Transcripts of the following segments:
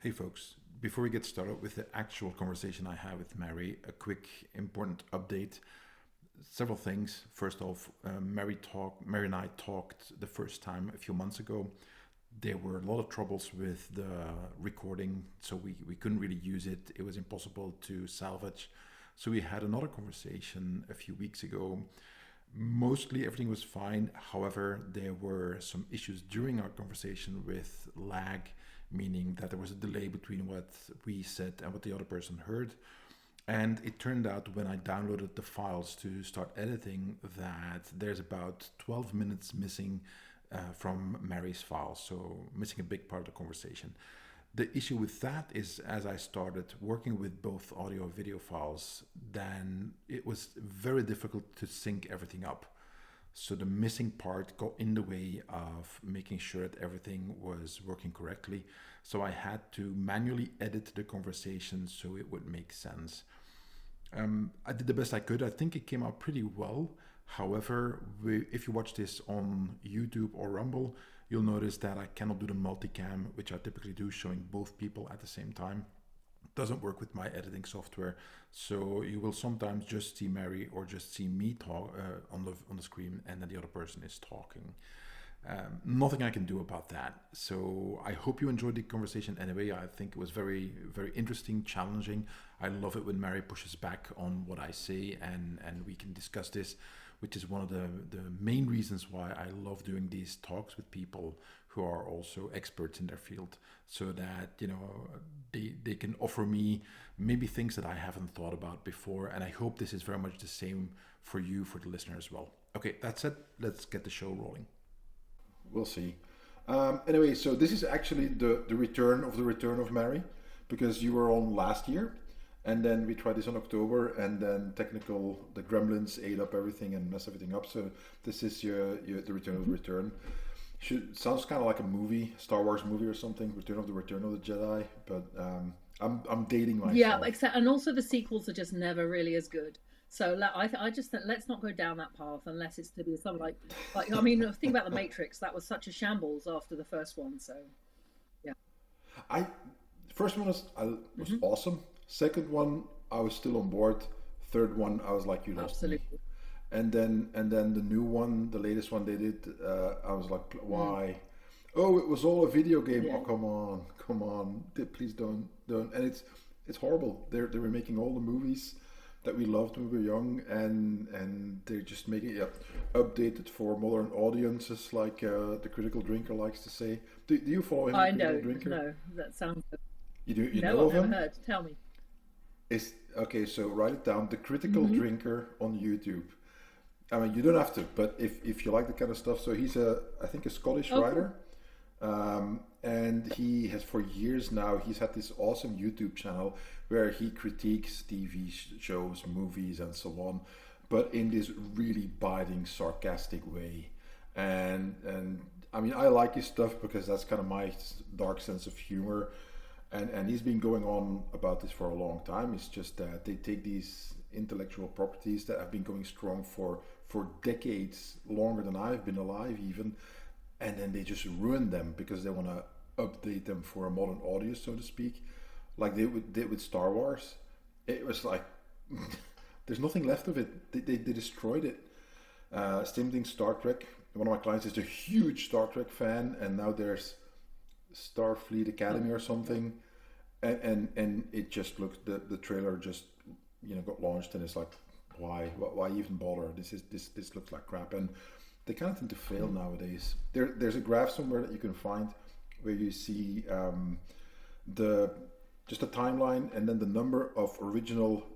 Hey folks, before we get started with the actual conversation I had with Mary, a quick important update. Several things. First off, Mary and I talked the first time a few months ago. There were a lot of troubles with the recording, so we couldn't really use it. It was impossible to salvage. So we had another conversation a few weeks ago. Mostly everything was fine. However, there were some issues during our conversation with lag, meaning that there was a delay between what we said and what the other person heard. And it turned out when I downloaded the files to start editing that there's about 12 minutes missing from Mary's files, so missing a big part of the conversation. The issue with that is as I started working with both audio and video files, then it was very difficult to sync everything up. So the missing part got in the way of making sure that everything was working correctly. So I had to manually edit the conversation so it would make sense. I did the best I could. I think it came out pretty well. However, if you watch this on YouTube or Rumble, you'll notice that I cannot do the multicam, which I typically do, showing both people at the same time. It doesn't work with my editing software, so you will sometimes just see Mary or just see me talk on the screen, and then the other person is talking. Nothing I can do about that. So I hope you enjoyed the conversation anyway. I think it was very, very interesting, challenging. I love it when Mary pushes back on what I say and we can discuss this, which is one of the main reasons why I love doing these talks with people who are also experts in their field, so that, you know, they can offer me maybe things that I haven't thought about before. And I hope this is very much the same for you, for the listener as well. Okay, that's it. Let's get the show rolling. We'll see. Anyway, so this is actually the return of Mary, because you were on last year, and then we tried this on October, and then the gremlins ate up everything and messed everything up. So this is the return of the return. Sounds kind of like a movie, Star Wars movie or something, Return of the Jedi. But I'm dating myself. Yeah, except and also the sequels are just never really as good. So I just think let's not go down that path unless it's to be something like I mean, think about the Matrix. That was such a shambles after the first one. So yeah. I First one was awesome. Second one, I was still on board. Third one, I was like, you lost me. Absolutely. And then the new one, the latest one they did, I was like, why? Oh, it was all a video game. Yeah. Oh, come on, please don't. And it's horrible. They're remaking all the movies that we loved when we were young, and they're just making it updated for modern audiences, like the Critical Drinker likes to say. Do you follow him, I Critical know. Drinker? No, that sounds good. You No, know I've of never him? heard. Tell me. It's okay. So write it down. The Critical Drinker on YouTube. I mean, you don't have to, but if you like the kind of stuff, so he's I think a Scottish Oh, cool. writer, and he has for years now. He's had this awesome YouTube channel where he critiques TV shows, movies, and so on, but in this really biting, sarcastic way. And I mean, I like his stuff because that's kind of my dark sense of humor, and he's been going on about this for a long time. It's just that they take these intellectual properties that have been going strong for decades, longer than I've been alive even, and then they just ruin them because they want to update them for a modern audience, so to speak, like they did with Star Wars. It was like there's nothing left of it. They destroyed it. Same thing, Star Trek. One of my clients is a huge Star Trek fan, and now there's Starfleet Academy or something, and it just looks, the trailer just, you know, got launched, and it's like, why even bother? This looks like crap, and they kind of tend to fail nowadays. There's a graph somewhere that you can find where you see the just a timeline, and then the number of original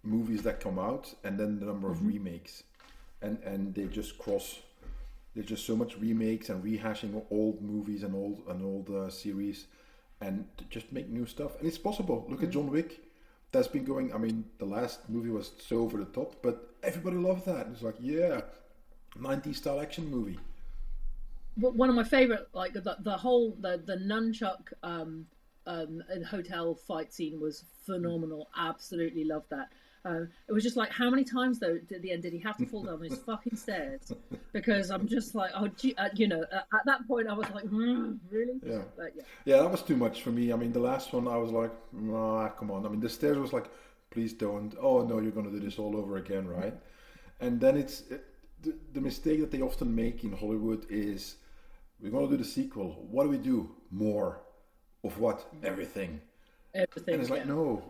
movies that come out, and then the number of remakes, and they just cross. There's just so much remakes and rehashing old movies and old series, and to just make new stuff. And it's possible. Look at John Wick. That's been going. I mean, the last movie was so over the top, but everybody loved that. It's like, yeah, 90s style action movie. One of my favorite, like the whole the nunchuck hotel fight scene was phenomenal. Absolutely loved that. It was just like, how many times though at the end did he have to fall down those fucking stairs? Because I'm just like, oh, at that point I was like, really? Yeah. But yeah, Yeah, that was too much for me. I mean, the last one I was like, ah, come on. I mean, the stairs was like, please don't. Oh no, you're gonna do this all over again, right? And then the mistake that they often make in Hollywood is we're gonna do the sequel. What do we do? More of what? Everything. And everything. it's like, Yeah. no.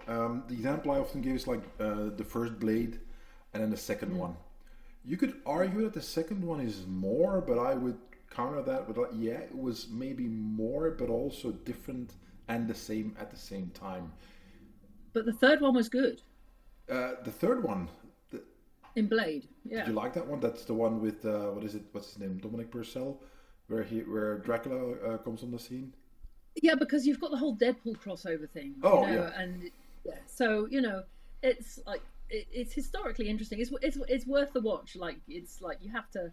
The example I often give is like the first Blade and then the second one. You could argue that the second one is more, but I would counter that with like, yeah, it was maybe more, but also different and the same at the same time. But the third one was good The third one, in Blade. did Yeah. you like that one? That's the one with what is it? What's his name? Dominic Purcell, where Dracula comes on the scene. Yeah, because you've got the whole Deadpool crossover thing, Oh yeah. and yeah, so it's like it's historically interesting. It's worth the watch. Like it's like you have to.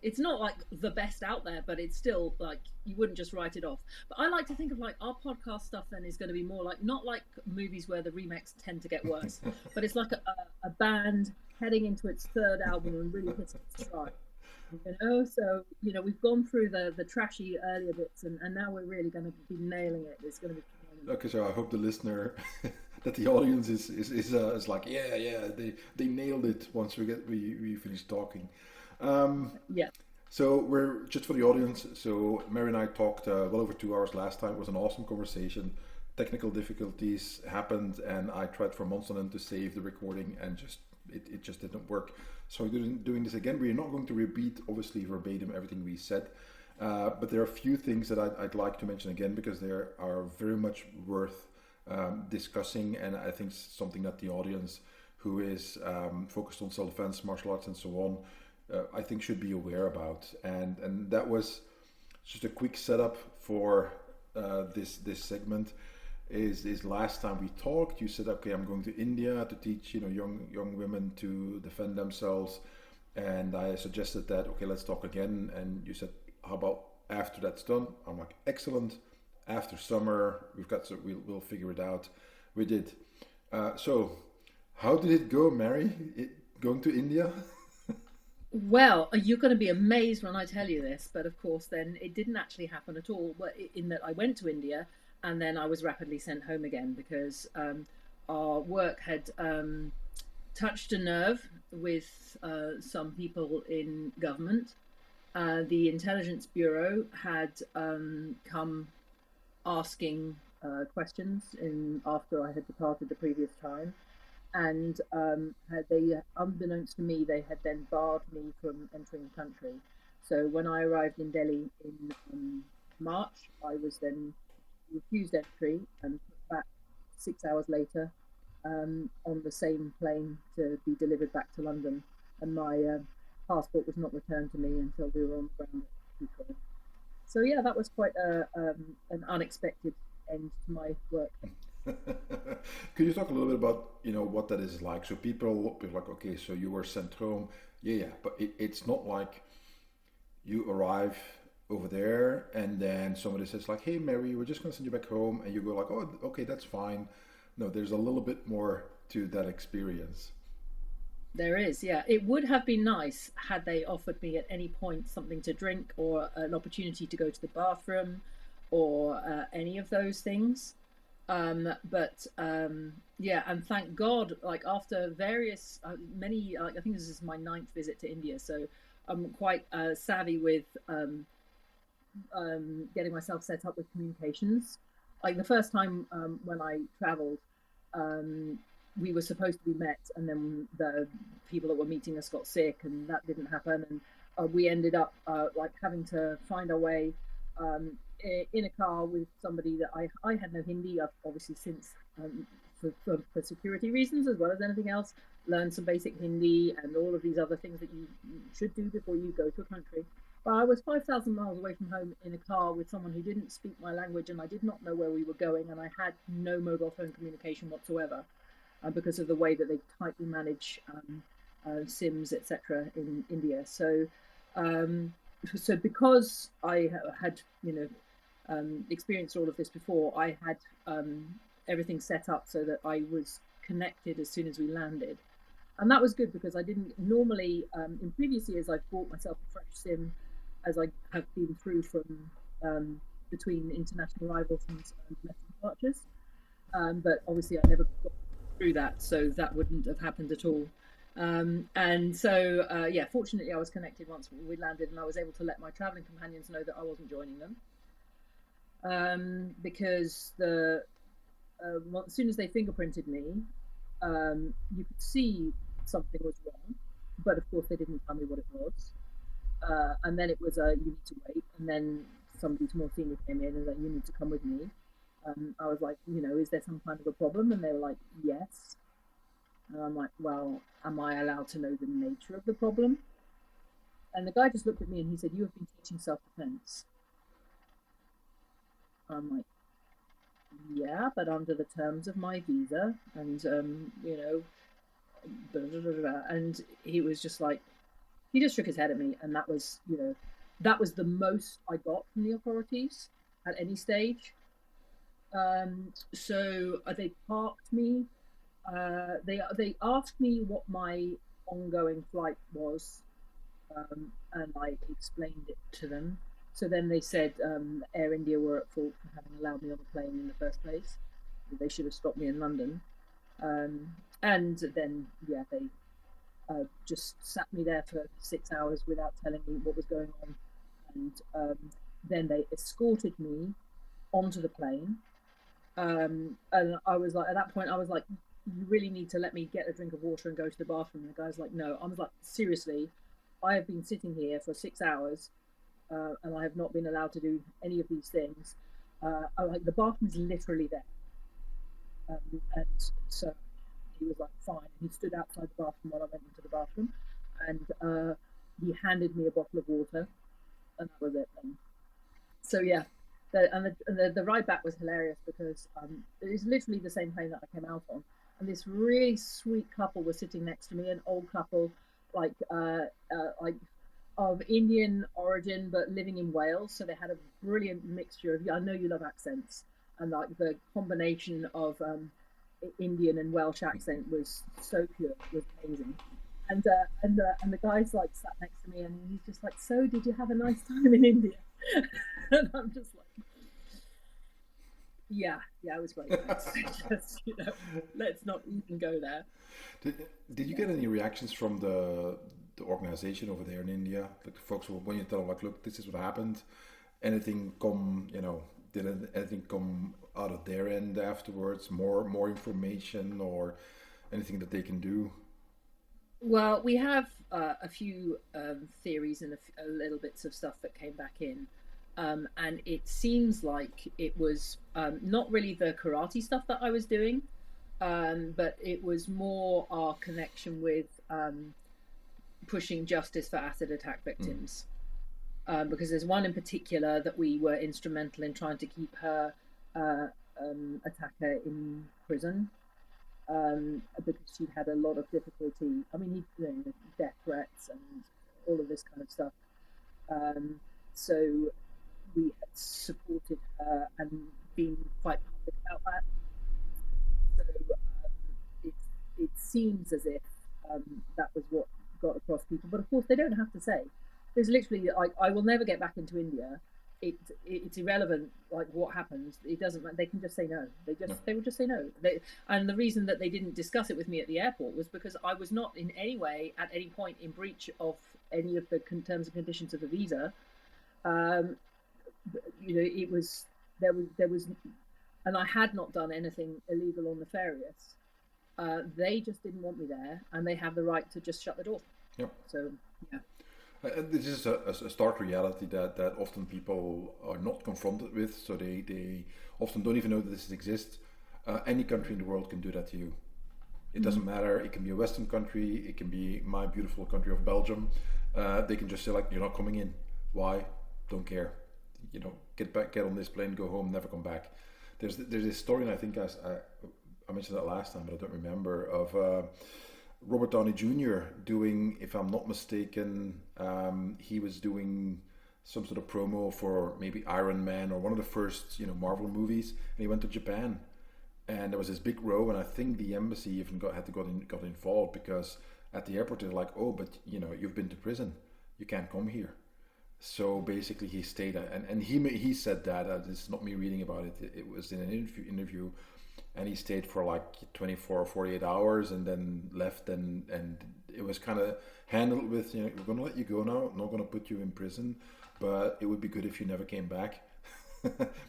It's not like the best out there, but it's still like you wouldn't just write it off. But I like to think of like our podcast stuff then is going to be more like not like movies where the remakes tend to get worse, but it's like a band heading into its third album and really hitting its stride. So we've gone through the trashy earlier bits, and now we're really going to be nailing it. It's going to be phenomenal. Okay, so I hope the listener, that the audience is like, yeah, yeah, they nailed it once we finish talking. Um, Yeah. so we're just for the audience. So Mary and I talked well over 2 hours last time. It was an awesome conversation. Technical difficulties happened, and I tried for months on end to save the recording, and it just didn't work. So we're doing this again. We're not going to repeat, obviously, verbatim everything we said, but there are a few things that I'd like to mention again because they are very much worth discussing, and I think something that the audience who is focused on self-defense, martial arts, and so on, I think should be aware about. And that was just a quick setup for this segment. Is last time we talked, you said, okay, I'm going to India to teach young women to defend themselves, and I suggested that, okay, let's talk again, and you said, how about after that's done? I'm like, excellent. After summer, we'll figure it out. We did. So, how did it go, Mary? Going to India? Well, you're going to be amazed when I tell you this, but of course, then it didn't actually happen at all. But in that I went to India and then I was rapidly sent home again because our work had touched a nerve with some people in government. The intelligence bureau had come asking questions in after I had departed the previous time, and unbeknownst to me, they had then barred me from entering the country. So when I arrived in Delhi in March, I was then refused entry and put back 6 hours later on the same plane to be delivered back to London, and my passport was not returned to me until we were on the ground at Heathrow. So yeah, that was quite an unexpected end to my work. Could you talk a little bit about what that is like? So people be like, okay, so you were sent home, yeah, but it's not like you arrive over there and then somebody says like, hey Mary, we're just going to send you back home, and you go like, oh, okay, that's fine. No, there's a little bit more to that experience. There is, yeah. It would have been nice had they offered me at any point something to drink or an opportunity to go to the bathroom or any of those things. But yeah, and thank God, like after various, many, like I think this is my ninth visit to India, so I'm quite savvy with getting myself set up with communications. Like the first time when I traveled, um, we were supposed to be met, and then the people that were meeting us got sick, and that didn't happen, and we ended up like having to find our way um, in a car with somebody that I had no Hindi. I've obviously since for security reasons as well as anything else learned some basic Hindi and all of these other things that you should do before you go to a country. But I was 5,000 miles away from home in a car with someone who didn't speak my language, and I did not know where we were going, and I had no mobile phone communication whatsoever because of the way that they tightly manage SIMs, etc., in India. Um, so because I had, experienced all of this before, I had everything set up so that I was connected as soon as we landed. And that was good because I didn't normally, in previous years, I've bought myself a fresh sim as I have been through from um, between international arrivals and domestic departures. But obviously, I never got through that, so that wouldn't have happened at all. And so, yeah, fortunately, I was connected once we landed, and I was able to let my traveling companions know that I wasn't joining them because as soon as they fingerprinted me, you could see something was wrong, but of course they didn't tell me what it was. And then it was you need to wait, and then somebody more senior came in and like, you need to come with me. I was like, is there some kind of a problem? And they were like, yes. And I'm like, well, am I allowed to know the nature of the problem? And the guy just looked at me and he said, you have been teaching self-defense. I'm like, yeah, but under the terms of my visa, and blah, blah, blah, blah. And he was just like, he just shook his head at me, and that was the most I got from the authorities at any stage. So they parked me. They asked me what my ongoing flight was, and I explained it to them. So then they said Air India were at fault for having allowed me on the plane in the first place. They should have stopped me in London. And then, yeah, they just sat me there for 6 hours without telling me what was going on. And then they escorted me onto the plane. And I was like, at that point, I was like, you really need to let me get a drink of water and go to the bathroom. And the guy's like, no. I was like, seriously, I have been sitting here for 6 hours and I have not been allowed to do any of these things. I like, the bathroom is literally there. And so he was like, fine. And he stood outside the bathroom while I went into the bathroom. And he handed me a bottle of water. And that was it then. So, yeah. The ride back was hilarious because it was literally the same plane that I came out on. And this really sweet couple was sitting next to me, an old couple, like of Indian origin, but living in Wales. So they had a brilliant mixture of, I know you love accents, and like the combination of Indian and Welsh accent was so pure, it was amazing. And the guy's like sat next to me, and he's just like, "So, did you have a nice time in India?" And I'm just like, yeah, it was great. Just, let's not even go there. Did you get any reactions from the organization over there in India? Like the folks who, when you tell them, like, look, this is what happened. Anything come, did anything come out of their end afterwards? More information or anything that they can do? Well, we have a few theories and a little bits of stuff that came back in. And it seems like it was not really the karate stuff that I was doing, but it was more our connection with pushing justice for acid attack victims. Because there's one in particular that we were instrumental in trying to keep her attacker in prison because she'd had a lot of difficulty. I mean, death threats and all of this kind of stuff. So we had supported her and been quite public about that. So it seems as if that was what got across people. But of course, they don't have to say. There's literally, I will never get back into India. It's irrelevant, like what happens. It doesn't. They can just say no. They would just say no. And the reason that they didn't discuss it with me at the airport was because I was not in any way at any point in breach of any of the terms and conditions of the visa. It was there was, and I had not done anything illegal or nefarious. They just didn't want me there, and they have the right to just shut the door. Yep. So yeah. This is a stark reality that often people are not confronted with, so they often don't even know that this exists. Any country in the world can do that to you. It doesn't matter. It can be a Western country. It can be my beautiful country of Belgium. They can just say, like, you're not coming in. Why? Don't care. Get back, get on this plane, go home, never come back. There's this story, and I think I mentioned that last time, but I don't remember, of Robert Downey Jr. doing, if I'm not mistaken, he was doing some sort of promo for maybe Iron Man or one of the first, Marvel movies, and he went to Japan, and there was this big row, and I think the embassy even got involved, because at the airport they're like, oh, but you've been to prison, you can't come here. So basically, he stayed, and he said that, this is not me reading about it. It was in an interview, and he stayed for like 24 or 48 hours, and then left, and it was kind of handled with, we're going to let you go now, not going to put you in prison, but it would be good if you never came back.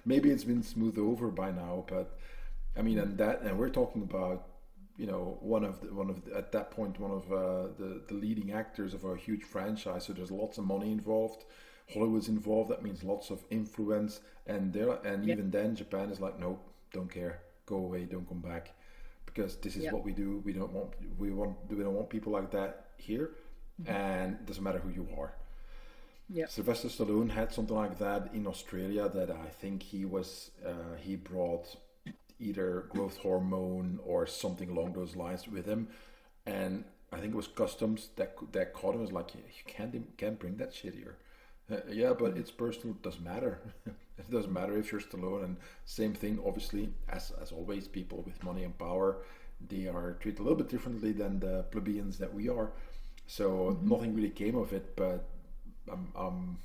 Maybe it's been smoothed over by now, but I mean, and we're talking about, at that point, one of the leading actors of a huge franchise. So there's lots of money involved. Hollywood's involved. That means lots of influence. And Yeah. even then, Japan is like, nope, don't care, go away, don't come back, because this is Yeah. what we do. We don't want people like that here, and it doesn't matter who you are. Yeah. Sylvester Stallone had something like that in Australia, that I think he brought either growth hormone or something along those lines with him, and I think it was customs that caught him. It was like, you can't bring that shit here. Yeah, but it's personal. It doesn't matter. It doesn't matter if you're Stallone. And same thing, obviously, as always, people with money and power, they are treated a little bit differently than the plebeians that we are. So nothing really came of it, but I'm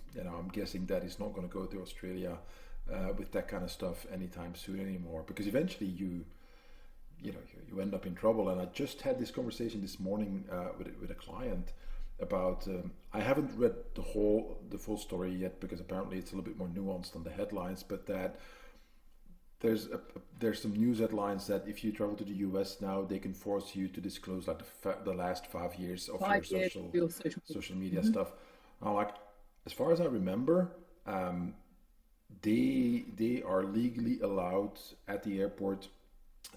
guessing that he's not going to go to Australia with that kind of stuff anytime soon anymore, because eventually you end up in trouble. And I just had this conversation this morning with a client about, I haven't read the full story yet, because apparently it's a little bit more nuanced than the headlines, but that there's some news headlines that if you travel to the US now, they can force you to disclose like the last 5 years of your 5 years of your social media. social media stuff. I'm like, as far as I remember, they are legally allowed at the airport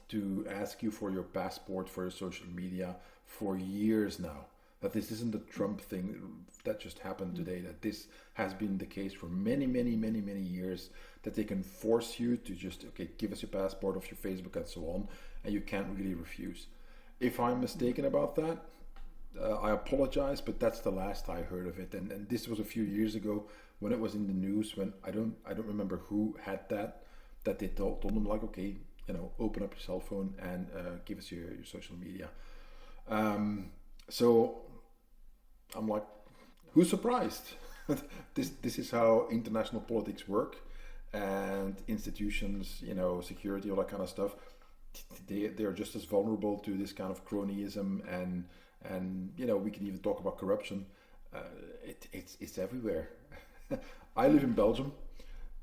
to ask you for your passport for your social media for years now. That this isn't a Trump thing that just happened today, that this has been the case for many, many, many, many years, that they can force you to just, okay, give us your passport, of your Facebook and so on, and you can't really refuse. If I'm mistaken about that, I apologize, but that's the last I heard of it. And this was a few years ago when it was in the news, when I don't remember who had that they told them like, okay, open up your cell phone and give us your social media. So I'm like, who's surprised? This is how international politics work, and institutions, security, all that kind of stuff. They're just as vulnerable to this kind of cronyism, and we can even talk about corruption. It's everywhere. I live in Belgium,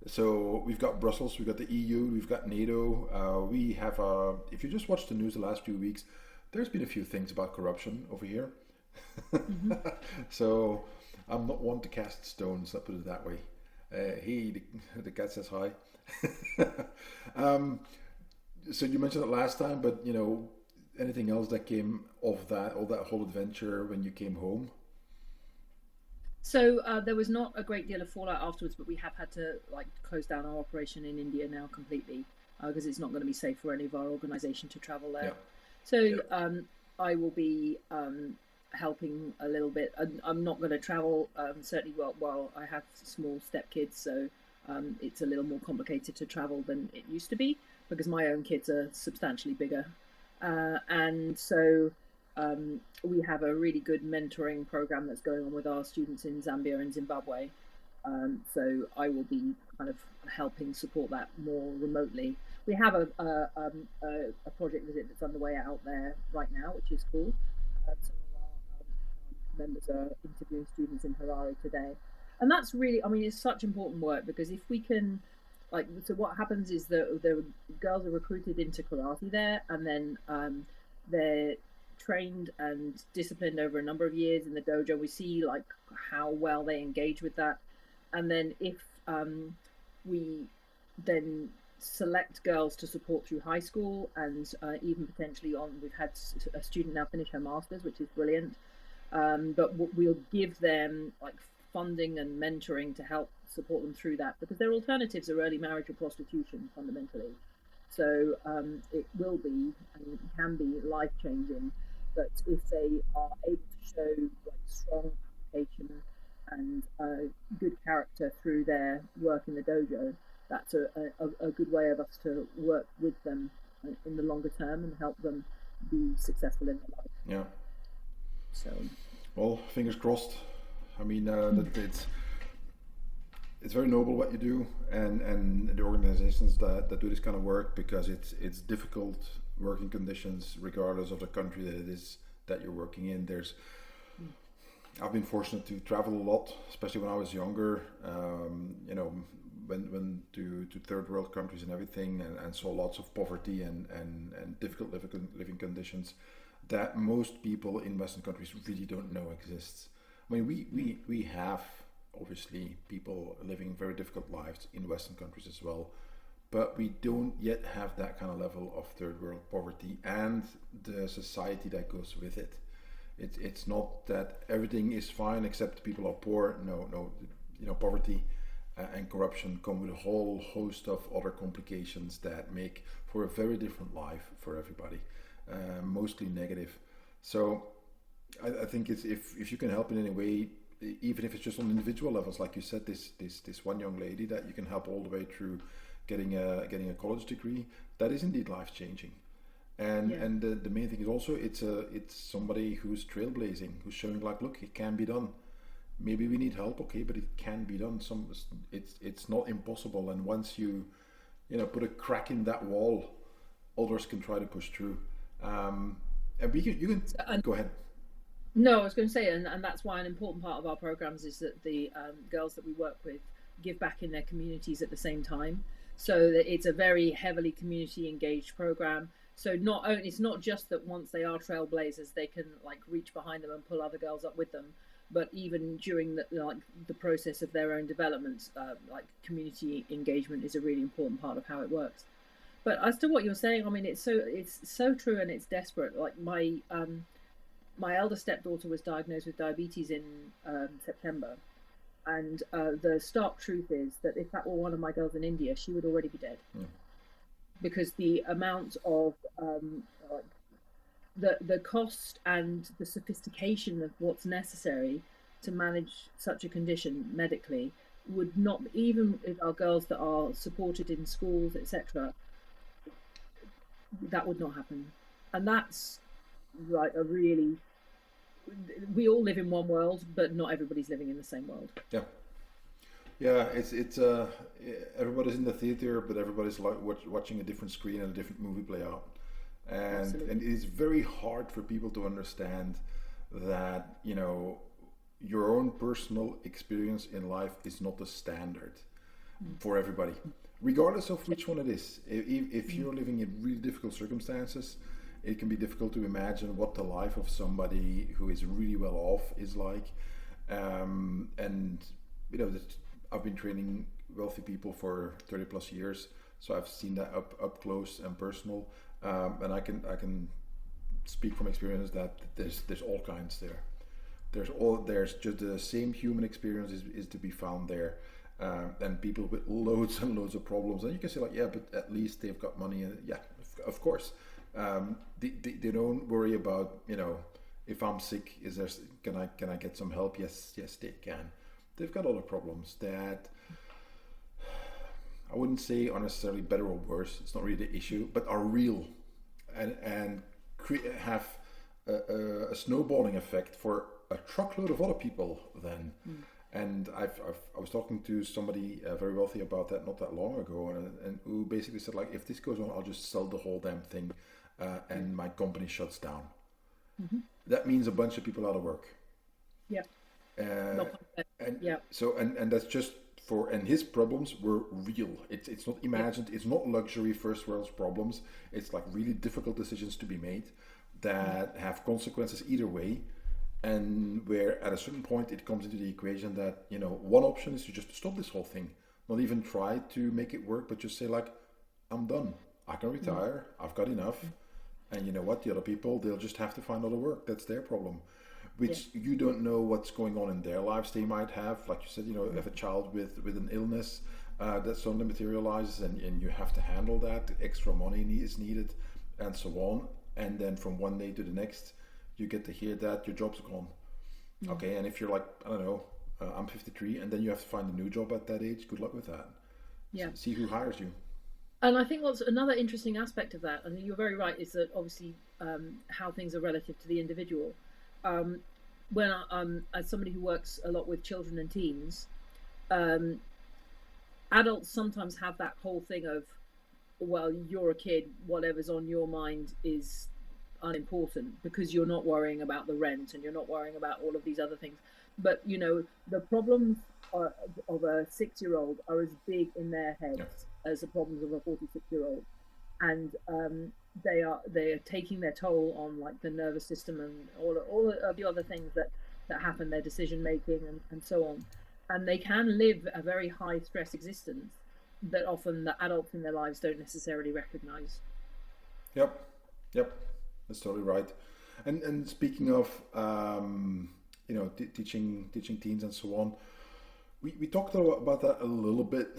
so we've got Brussels, we've got the EU, we've got NATO. We have if you just watch the news the last few weeks, there's been a few things about corruption over here. So I'm not one to cast stones, let's put it that way. Hey, the cat says hi. So you mentioned it last time, but anything else that came of that whole adventure when you came home? So there was not a great deal of fallout afterwards, but we have had to close down our operation in India now completely, because it's not going to be safe for any of our organisation to travel there. Yeah. So I will be helping a little bit. I'm not going to travel certainly while I have small stepkids, so it's a little more complicated to travel than it used to be, because my own kids are substantially bigger, and so we have a really good mentoring program that's going on with our students in Zambia and Zimbabwe. So I will be kind of helping support that more remotely. We have a project visit that's underway out there right now, which is cool. Some of our members are interviewing students in Harare today, and that's really, I mean, it's such important work, because if we can, so what happens is that the girls are recruited into karate there, and then they're trained and disciplined over a number of years in the dojo. We see how well they engage with that, and then if we then select girls to support through high school, and even potentially we've had a student now finish her master's, which is brilliant, but we'll give them funding and mentoring to help support them through that, because their alternatives are early marriage or prostitution fundamentally. So it will be and can be life changing, but if they are able to show strong application and good character through their work in the dojo, that's a good way of us to work with them in the longer term and help them be successful in their life. Yeah. So, Well, fingers crossed. I mean, that it's very noble what you do, and the organizations that do this kind of work, because it's difficult working conditions regardless of the country that it is that you're working in. I've been fortunate to travel a lot, especially when I was younger. When to third world countries and everything, and saw lots of poverty and difficult living conditions that most people in Western countries really don't know exists. I mean, we have obviously people living very difficult lives in Western countries as well, but we don't yet have that kind of level of third world poverty and the society that goes with it. It's not that everything is fine except people are poor. No, poverty and corruption come with a whole host of other complications that make for a very different life for everybody, mostly negative. So I think it's if you can help in any way, even if it's just on individual levels, like you said, this one young lady that you can help all the way through getting a college degree, that is indeed life changing. And the main thing is also it's somebody who's trailblazing, who's showing like, look, it can be done. Maybe we need help, okay, but it can be done. It's not impossible, and once you put a crack in that wall, others can try to push through. And you can go ahead. No, I was going to say, and that's why an important part of our programs is that the girls that we work with give back in their communities at the same time. So that it's a very heavily community engaged program. So it's not just that once they are trailblazers, they can like reach behind them and pull other girls up with them, but even during the process of their own development, like community engagement is a really important part of how it works. But as to what you're saying, I mean, it's so true, and it's desperate. Like my elder stepdaughter was diagnosed with diabetes in September, and the stark truth is that if that were one of my girls in India, she would already be dead. Yeah. Because the amount of the cost and the sophistication of what's necessary to manage such a condition medically would not, even if our girls that are supported in schools, etc., that would not happen. And that's like we all live in one world, but not everybody's living in the same world. Yeah, it's everybody's in the theater, but everybody's like watching a different screen and a different movie play out, and it is very hard for people to understand that your own personal experience in life is not the standard for everybody, regardless of which one it is. If you're living in really difficult circumstances, it can be difficult to imagine what the life of somebody who is really well off is like, and I've been training wealthy people for 30 plus years, so I've seen that up close and personal, and I can speak from experience that there's all kinds there. There's just the same human experience is to be found there, and people with loads and loads of problems, and you can say like, yeah, but at least they've got money, and yeah, of course, they don't worry about if I'm sick, can I get some help? Yes, they can. They've got other problems that I wouldn't say are necessarily better or worse. It's not really the issue, but are real and have a snowballing effect for a truckload of other people then. And I was talking to somebody very wealthy about that not that long ago, and who basically said like, if this goes on, I'll just sell the whole damn thing, and my company shuts down. That means a bunch of people out of work. Yeah. And that's just and his problems were real. It's not imagined. It's not luxury first world problems. It's like really difficult decisions to be made that have consequences either way, and where at a certain point it comes into the equation that one option is to just stop this whole thing, not even try to make it work, but just say like, I'm done. I can retire. I've got enough. And you know what? The other people, they'll just have to find other work. That's their problem. Which you don't know what's going on in their lives. They might have, like you said, have a child with an illness that suddenly materializes, and you have to handle that. Extra money is needed, and so on. And then from one day to the next, you get to hear that your job's gone. Okay, and if you're like, I don't know, I'm 53, and then you have to find a new job at that age, good luck with that. Yeah. See who hires you. And I think what's another interesting aspect of that, and you're very right, is that obviously how things are relative to the individual. Um, when as somebody who works a lot with children and teens, um, adults sometimes have that whole thing of, well, you're a kid, whatever's on your mind is unimportant because you're not worrying about the rent and you're not worrying about all of these other things. But the problems of a 6-year-old are as big in their Yeah. heads as the problems of a 46-year-old, and they are taking their toll on like the nervous system and all of the other things that happen, their decision making and so on. And they can live a very high stress existence that often the adults in their lives don't necessarily recognize. Yep. Yep. That's totally right. And speaking of teaching teens and so on, we talked about that a little bit.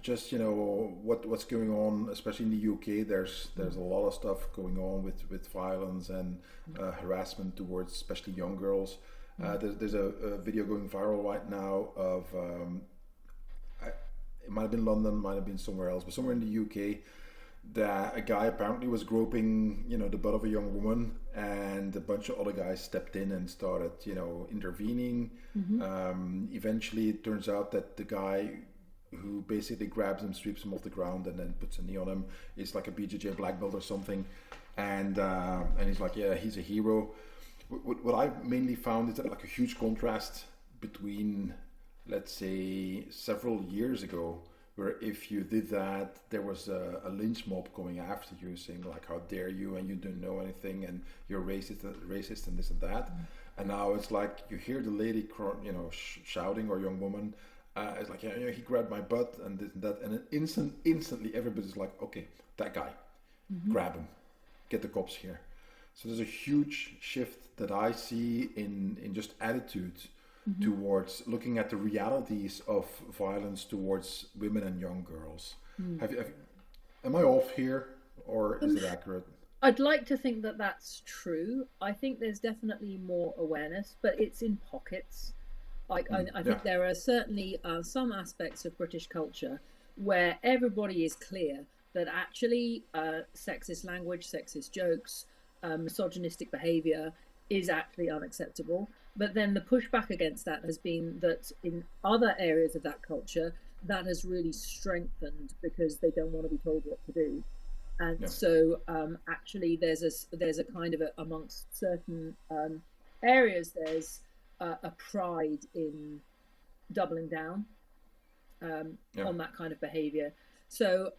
Just what's going on, especially in the UK. There's a lot of stuff going on with violence and harassment towards especially young girls. There's a video going viral right now of it might have been London, might have been somewhere else, but somewhere in the UK, that a guy apparently was groping, the butt of a young woman, and a bunch of other guys stepped in and started, intervening. Eventually, it turns out that the guy who basically grabs him, sweeps him off the ground, and then puts a knee on him is like a BJJ black belt or something, and he's like, yeah, he's a hero. What I mainly found is that like a huge contrast between, let's say, several years ago, where if you did that, there was a lynch mob coming after you, saying like, "How dare you?" and "You don't know anything," and "You're racist," and this and that. And now it's like you hear the lady, shouting, or young woman. It's like, yeah, he grabbed my butt and this and that, and instantly everybody's like, okay, that guy, grab him, get the cops here. So there's a huge shift that I see in just attitude towards looking at the realities of violence towards women and young girls. Am I off here, or is it accurate? I'd like to think that that's true. I think there's definitely more awareness, but it's in pockets. Like I Yeah, think there are certainly some aspects of British culture where everybody is clear that actually sexist language, sexist jokes, misogynistic behaviour is actually unacceptable. But then the pushback against that has been that in other areas of that culture, that has really strengthened because they don't want to be told what to do. And yeah, so actually there's a kind of amongst certain areas, there's a pride in doubling down yeah, on that kind of behavior. So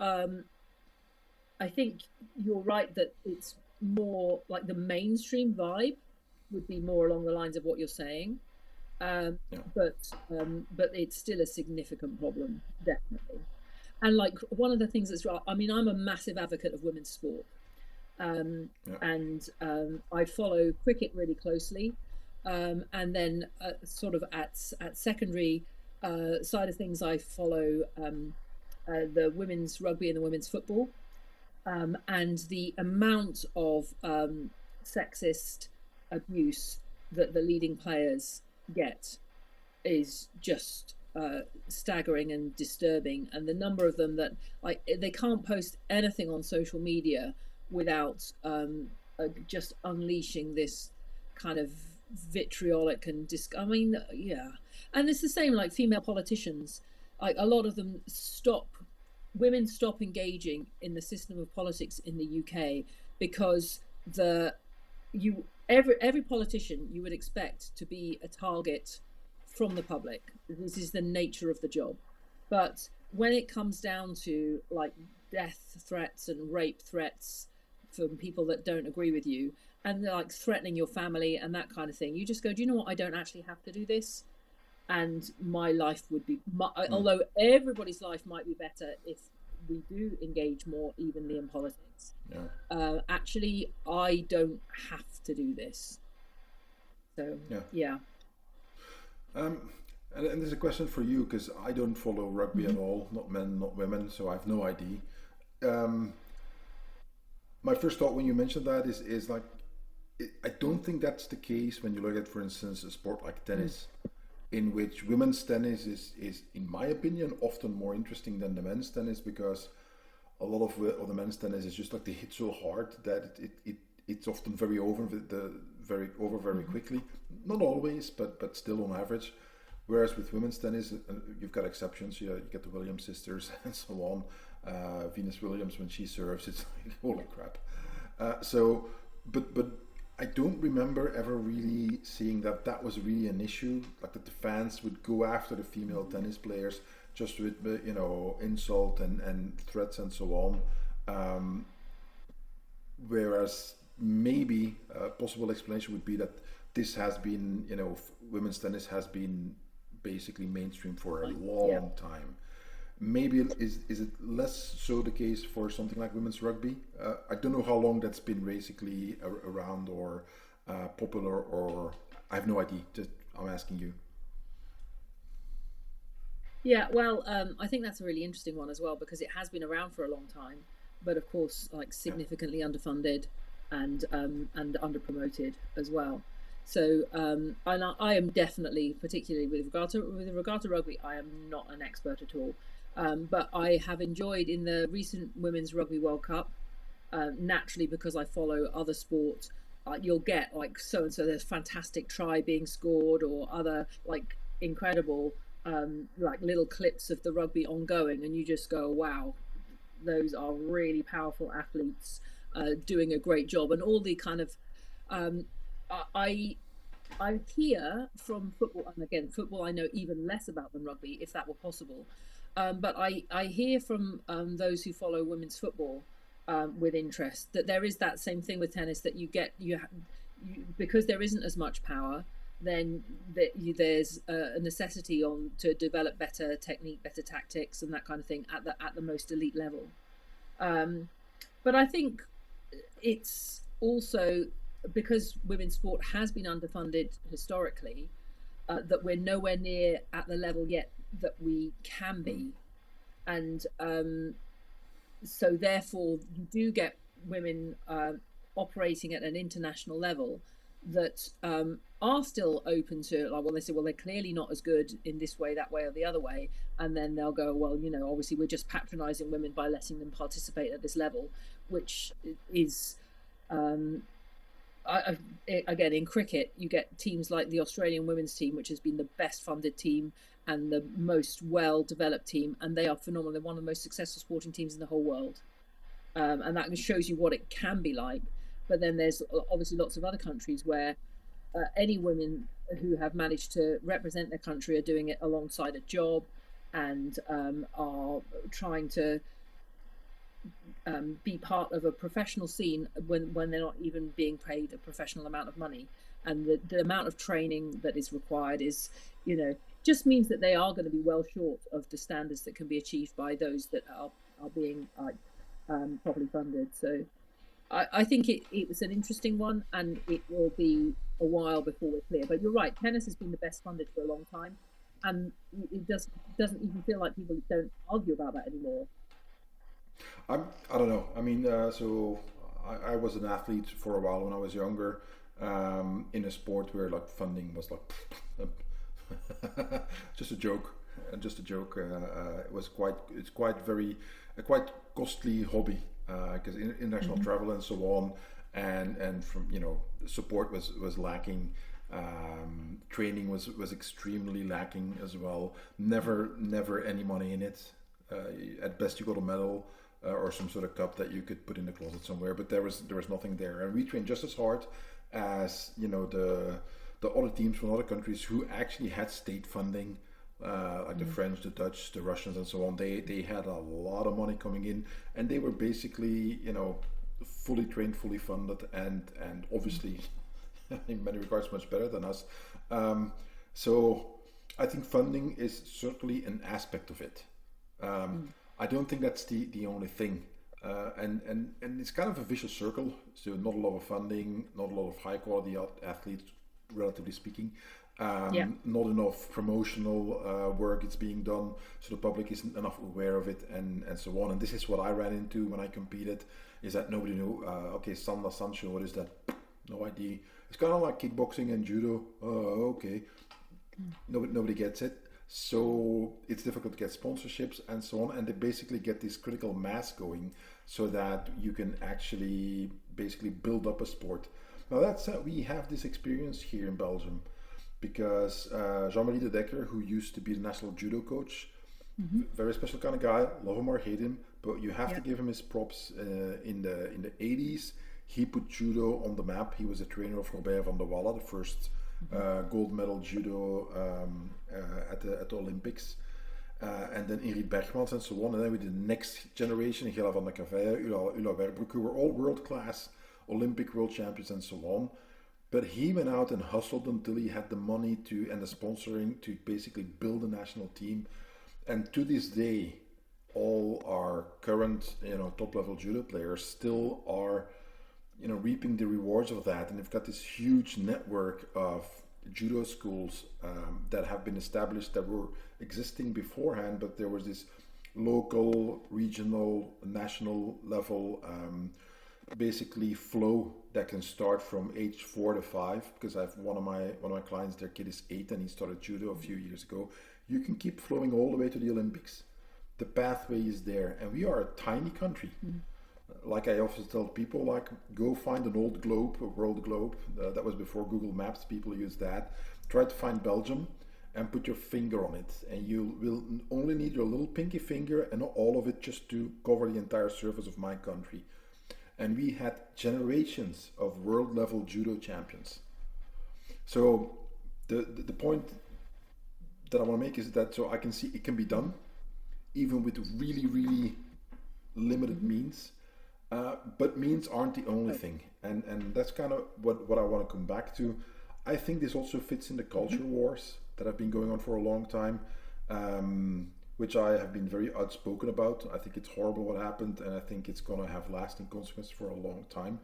I think you're right that it's more like the mainstream vibe would be more along the lines of what you're saying. Um, yeah, but it's still a significant problem, definitely. And like one of the things that's right, I mean, I'm a massive advocate of women's sport, yeah, and I follow cricket really closely, and then sort of at secondary side of things, I follow the women's rugby and the women's football, and the amount of sexist abuse that the leading players get is just staggering and disturbing. And the number of them that like they can't post anything on social media without just unleashing this kind of vitriolic and I mean, yeah. And it's the same like female politicians. Like a lot of them women stop engaging in the system of politics in the UK because the you every politician you would expect to be a target from the public. This is the nature of the job. But when it comes down to like death threats and rape threats from people that don't agree with you, and they're like threatening your family and that kind of thing, you just go, do you know what? I don't actually have to do this. And my life would be, although everybody's life might be better if we do engage more evenly in politics, yeah, actually, I don't have to do this. So, yeah. yeah. Um, and there's a question for you because I don't follow rugby at Mhm. all, not men, not women, so I have no idea. Um, my first thought when you mentioned that is like, I don't think that's the case when you look at, for instance, a sport like tennis, in which women's tennis is in my opinion, often more interesting than the men's tennis because a lot of the men's tennis is just like they hit so hard that it's often very over very quickly. Not always, but still on average. Whereas with women's tennis, you've got exceptions. You get the Williams sisters and so on. Venus Williams, when she serves, it's like holy crap. But I don't remember ever really seeing that was really an issue, like that the fans would go after the female tennis players just with insult and threats and so on. Whereas maybe a possible explanation would be that this has been, women's tennis has been basically mainstream for a long time. Maybe is it less so the case for something like women's rugby? I don't know how long that's been basically around or popular, or I have no idea. Just I'm asking you. Yeah, well, I think that's a really interesting one as well because it has been around for a long time, but of course, like significantly underfunded and underpromoted as well. So, and I am definitely, particularly with regard to rugby, I am not an expert at all. But I have enjoyed in the recent Women's Rugby World Cup, naturally because I follow other sports, you'll get like so and so there's fantastic try being scored or other like incredible like little clips of the rugby ongoing, and you just go, wow, those are really powerful athletes doing a great job, and all the kind of um, I I hear from football, and again, football I know even less about than rugby, if that were possible. But I hear from those who follow women's football with interest that there is that same thing with tennis that because there isn't as much power, then there's a necessity on to develop better technique, better tactics, and that kind of thing at the most elite level. Um, but I think it's also because women's sport has been underfunded historically, that we're nowhere near at the level yet that we can be. And so therefore you do get women operating at an international level that are still open to, like, well, they say, well, they're clearly not as good in this way, that way, or the other way, and then they'll go, well, obviously we're just patronizing women by letting them participate at this level, which is again, in cricket, you get teams like the Australian women's team, which has been the best funded team and the most well developed team, and they are phenomenal. They're one of the most successful sporting teams in the whole world, and that shows you what it can be like. But then there's obviously lots of other countries where any women who have managed to represent their country are doing it alongside a job and are trying to be part of a professional scene when they're not even being paid a professional amount of money, and the amount of training that is required is just means that they are going to be well short of the standards that can be achieved by those that are being properly funded. So I think it was an interesting one, and it will be a while before we're clear. But you're right, tennis has been the best funded for a long time, and it doesn't even feel like people don't argue about that anymore. I don't know. I mean, so I was an athlete for a while when I was younger, in a sport where like funding was like just a joke, just a joke. It's quite costly hobby because international travel and so on, and from support was lacking. Training was extremely lacking as well. Never any money in it. At best, you got a medal or some sort of cup that you could put in the closet somewhere, but there was nothing there. And we trained just as hard as the other teams from other countries who actually had state funding, like the French, the Dutch, the Russians, and so on. They had a lot of money coming in, and they were basically fully trained, fully funded, and obviously in many regards much better than us. So I think funding is certainly an aspect of it. I don't think that's the only thing, and it's kind of a vicious circle. So not a lot of funding, not a lot of high quality athletes, relatively speaking. Yeah. Not enough promotional work is being done, so the public isn't enough aware of it, and so on. And this is what I ran into when I competed: is that nobody knew. Okay, Sanda Sancho, what is that? No idea. It's kind of like kickboxing and judo. Okay, nobody gets it. So it's difficult to get sponsorships and so on, and they basically get this critical mass going so that you can actually basically build up a sport. Now that's we have this experience here in Belgium because Jean-Marie de Decker, who used to be the national judo coach, very special kind of guy, love him or hate him, but you have to Yeah. give him his props. In the 80s, he put judo on the map. He was a trainer of Robert van der Wallen, the first gold medal judo at the Olympics. And then Ingrid Bergmans and so on. And then we did the next generation, Gela van der Cavaille, Ulla Werbroek, who were all world class Olympic world champions and so on. But he went out and hustled until he had the money to and the sponsoring to basically build a national team. And to this day, all our current, top level judo players still are, reaping the rewards of that. And they've got this huge network of judo schools that have been established that were existing beforehand, but there was this local, regional, national level basically flow that can start from age 4 to 5. Because I've one of my clients, their kid is 8 and he started judo a few years ago. You can keep flowing all the way to the Olympics. The pathway is there, and we are a tiny country. Like I often tell people, like go find an old globe, a world globe. That was before Google Maps. People use that. Try to find Belgium and put your finger on it, and you will only need your little pinky finger and not all of it just to cover the entire surface of my country. And we had generations of world level judo champions. So the point that I want to make is that so I can see it can be done, even with really, really limited means. But means aren't the only thing, and that's kind of what I want to come back to. I think this also fits in the culture wars that have been going on for a long time, which I have been very outspoken about. I think it's horrible what happened, and I think it's going to have lasting consequences for a long time.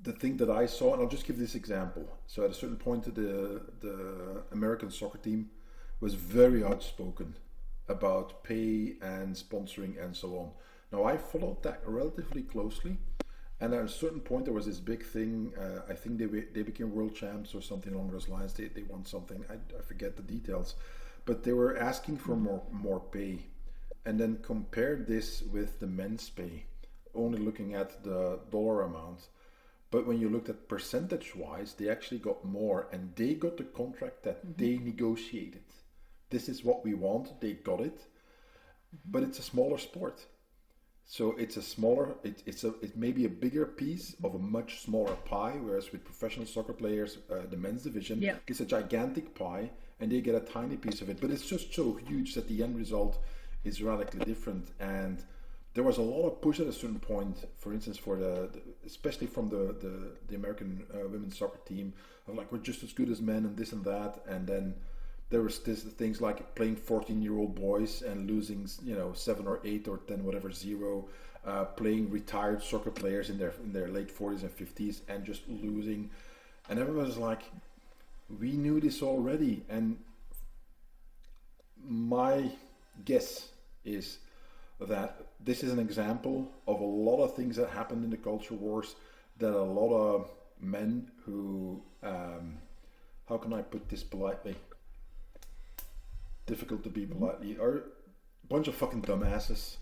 The thing that I saw, and I'll just give this example. So at a certain point, the American soccer team was very outspoken about pay and sponsoring and so on. Now I followed that relatively closely, and at a certain point there was this big thing. I think they became world champs or something along those lines. They won something. I forget the details, but they were asking for more pay, and then compared this with the men's pay, only looking at the dollar amount. But when you looked at percentage-wise, they actually got more, and they got the contract that they negotiated. This is what we want. They got it, but it's a smaller sport, so it's a smaller. It may be a bigger piece of a much smaller pie. Whereas with professional soccer players, the men's division is a gigantic pie, and they get a tiny piece of it. But it's just so huge that the end result is radically different. And there was a lot of push at a certain point, for instance, for especially from the American women's soccer team, of like, we're just as good as men and this and that. And then there was things like playing 14-year-old boys and losing, 7 or 8 or 10, whatever, 0, playing retired soccer players in their late 40s and 50s and just losing. And everyone was like, we knew this already. And my guess is that this is an example of a lot of things that happened in the culture wars, that a lot of men who, how can I put this politely? Difficult to be politely, are a bunch of fucking dumbasses.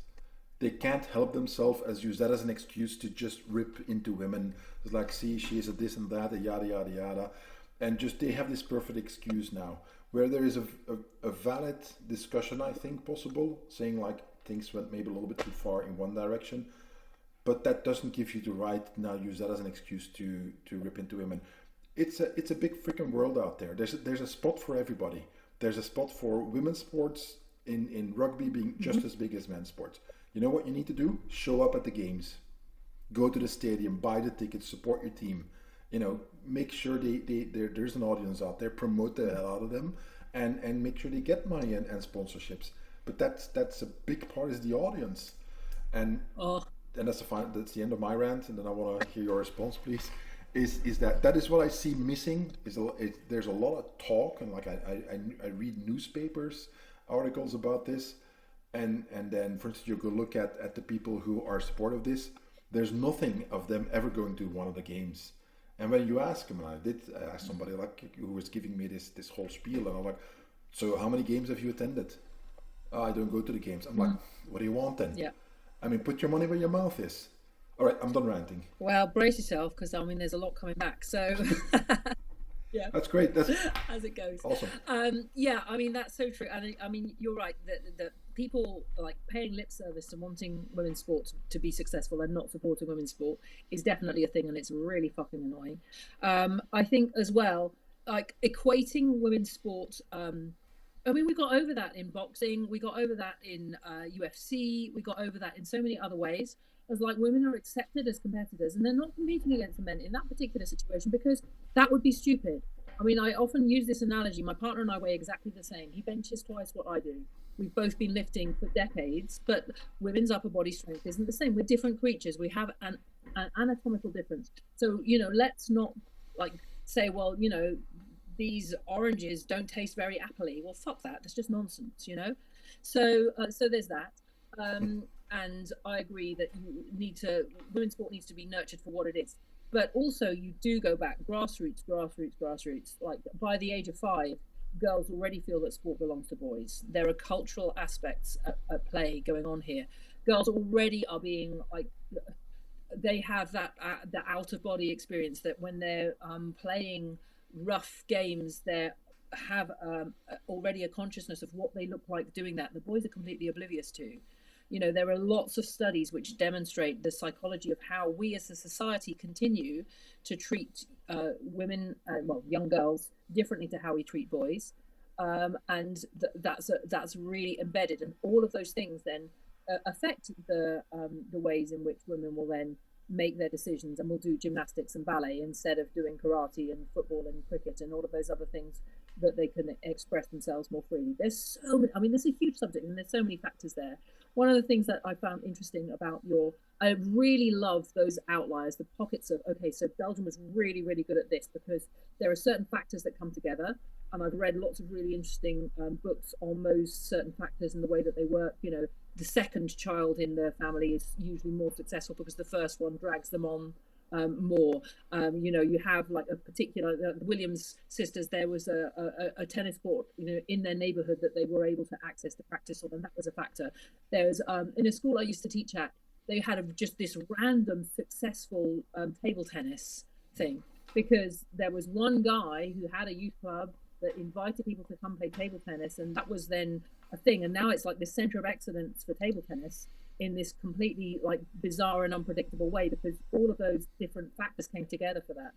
They can't help themselves, as use that as an excuse to just rip into women. It's like, see, she's a this and that, a yada yada yada, and just they have this perfect excuse now, where there is a valid discussion, I think, possible, saying like things went maybe a little bit too far in one direction, but that doesn't give you the right now use that as an excuse to rip into women. It's a big freaking world out there. There's a spot for everybody. There's a spot for women's sports in rugby being just as big as men's sports. You know what you need to do? Show up at the games. Go to the stadium, buy the tickets, support your team. Make sure there's an audience out there, promote the hell out of them, and make sure they get money and sponsorships. But that's a big part is the audience. And that's the end of my rant, and then I want to hear your response, please. Is that is what I see missing? There's a lot of talk, and like I read newspapers articles about this, and then for instance you go look at the people who are supportive of this. There's nothing of them ever going to one of the games. And when you ask them, and I did ask somebody like who was giving me this whole spiel, and I'm like, So how many games have you attended? "Oh, I don't go to the games." I'm like, what do you want then? Yeah. I mean, put your money where your mouth is. All right, I'm done ranting. Well, brace yourself because I mean, there's a lot coming back. So, yeah, That's great. That's as it goes. awesome. Yeah, I mean that's so true, and I mean you're right that people like paying lip service to wanting women's sport to be successful and not supporting women's sport is definitely a thing, and it's really fucking annoying. I think as well, like equating women's sport. I mean, we got over that in boxing. We got over that in UFC. We got over that in so many other ways. As like women are accepted as competitors, and they're not competing against the men in that particular situation because that would be stupid. I mean, I often use this analogy. My partner and I weigh exactly the same. He benches twice what I do. We've both been lifting for decades, but women's upper body strength isn't the same. We're different creatures. We have an anatomical difference. So, let's not like say, well, these oranges don't taste very appley. Well, fuck that. That's just nonsense. So there's that. And I agree that women's sport needs to be nurtured for what it is. But also you do go back, grassroots. Like by the age of 5, girls already feel that sport belongs to boys. There are cultural aspects at play going on here. Girls already are being like, they have that the out of body experience that when they're playing rough games, they have already a consciousness of what they look like doing that. The boys are completely oblivious to. There are lots of studies which demonstrate the psychology of how we as a society continue to treat women, young girls, differently to how we treat boys. And that's really embedded. And all of those things then affect the ways in which women will then make their decisions and will do gymnastics and ballet instead of doing karate and football and cricket and all of those other things that they can express themselves more freely. There's a huge subject and there's so many factors there. One of the things that I found interesting about I really love those outliers, the pockets of, okay, so Belgium was really, really good at this because there are certain factors that come together. And I've read lots of really interesting books on those certain factors and the way that they work. The second child in the family is usually more successful because the first one drags them on more. You have like a particular, the Williams sisters, there was a tennis court, in their neighborhood that they were able to access to practice on, and that was a factor. There's in a school I used to teach at, they had just this random successful table tennis thing because there was one guy who had a youth club that invited people to come play table tennis, and that was then a thing. And now it's like the center of excellence for table tennis in this completely like bizarre and unpredictable way because all of those different factors came together for that.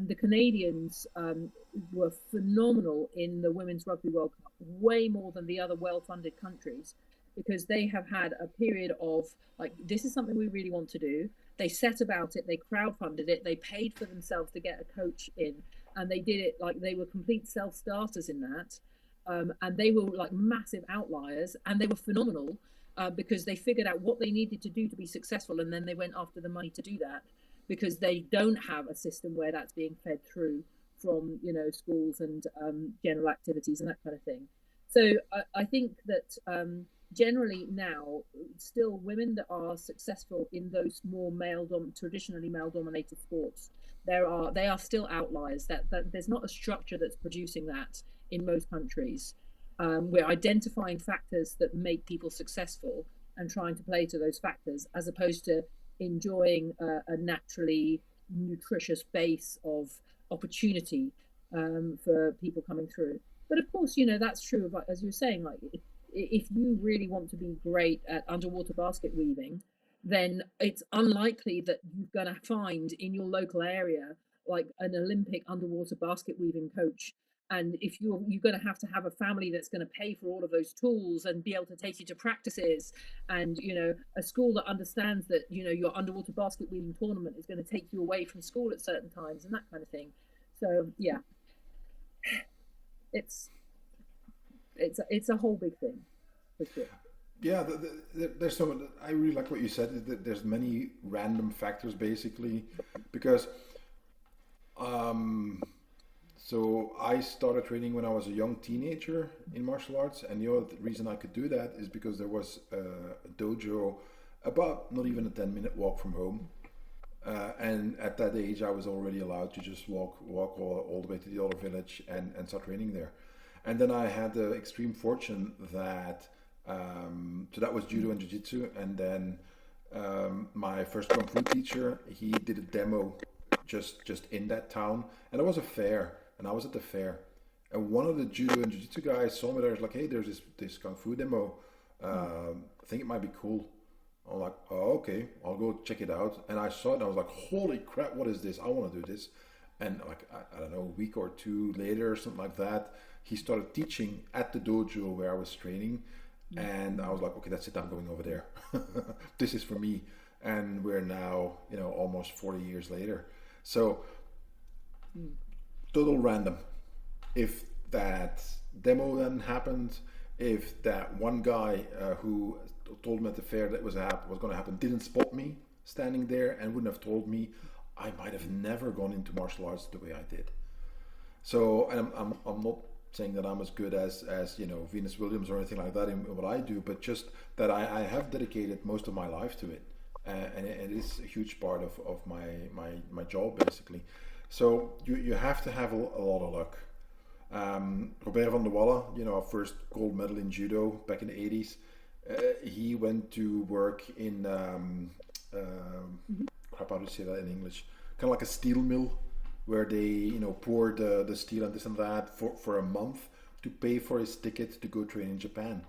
The Canadians were phenomenal in the Women's Rugby World Cup, way more than the other well-funded countries, because they have had a period of like, this is something we really want to do. They set about it, they crowdfunded it, they paid for themselves to get a coach in, and they did it like they were complete self-starters in that. And they were like massive outliers, and they were phenomenal because they figured out what they needed to do to be successful, and then they went after the money to do that because they don't have a system where that's being fed through from schools and general activities and that kind of thing. So I think that generally now, still women that are successful in those more traditionally male-dominated sports, they are still outliers. That there's not a structure that's producing that in most countries. We're identifying factors that make people successful and trying to play to those factors, as opposed to enjoying a naturally nutritious base of opportunity for people coming through. But of course, that's true of, as you were saying, like if you really want to be great at underwater basket weaving, then it's unlikely that you're going to find in your local area like an Olympic underwater basket weaving coach. And if you're going to have a family that's going to pay for all of those tools and be able to take you to practices, and a school that understands that your underwater basket weaving tournament is going to take you away from school at certain times and that kind of thing. So yeah, it's a whole big thing for sure. Yeah, there's some. I really like what you said. There's many random factors basically, because so I started training when I was a young teenager in martial arts, and the other reason I could do that is because there was a dojo about not even a 10-minute walk from home, and at that age I was already allowed to just walk all the way to the other village and start training there. And then I had the extreme fortune that so that was judo and jiu-jitsu, and then my first kung fu teacher, he did a demo just in that town, and it was a fair, and I was at the fair, and one of the judo and jiu-jitsu guys saw me there. He's like, "Hey, there's this kung fu demo. I think it might be cool." I'm like, "Oh, okay, I'll go check it out." And I saw it, and I was like, "Holy crap, what is this? I want to do this." And like I don't know, a week or two later, or something like that, he started teaching at the dojo where I was training, and I was like, "Okay, that's it. I'm going over there. This is for me." And we're now, almost 40 years later. So total random. If that demo then happened, if that one guy who told me at the fair that was going to happen didn't spot me standing there and wouldn't have told me, I might have never gone into martial arts the way I did. So, and I'm not saying that I'm as good as Venus Williams or anything like that in what I do, but just that I have dedicated most of my life to it, and it is a huge part of my job basically. So you have to have a lot of luck. Robert van der Wallen, our first gold medal in judo back in the 80s, he went to work in crap, how do you say that in English? Kind of like a steel mill where they, pour the steel and this and that for a month to pay for his ticket to go train in Japan.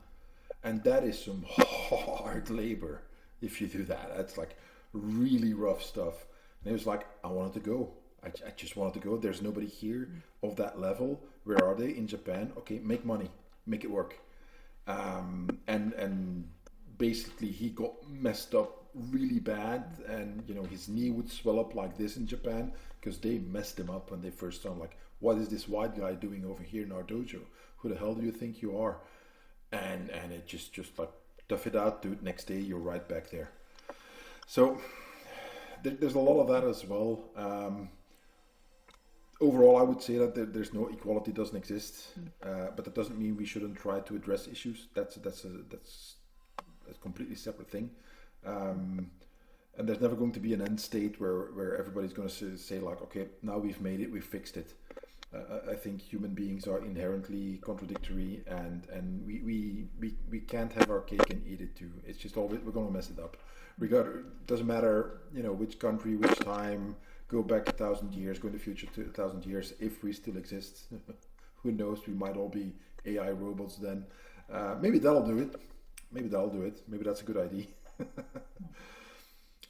And that is some hard labor if you do that. That's like really rough stuff. And he was like, I wanted to go. I just wanted to go. There's nobody here of that level. Where are they? In Japan. Okay, make money, make it work. And basically he got messed up really bad, and his knee would swell up like this in Japan because they messed him up when they first saw him. Like, what is this white guy doing over here in our dojo? Who the hell do you think you are? And it just like, tough it out, dude. Next day you're right back there. So there's a lot of that as well. Overall, I would say that there's no equality, doesn't exist, but that doesn't mean we shouldn't try to address issues. That's a completely separate thing, and there's never going to be an end state where everybody's going to say like, okay, now we've made it, we've fixed it. I think human beings are inherently contradictory, and we can't have our cake and eat it too. It's just always we're going to mess it up. Doesn't matter which country, which time. Go back 1,000 years, go in the future to 1,000 years, if we still exist. Who knows? We might all be AI robots then. Maybe that'll do it. Maybe that's a good idea.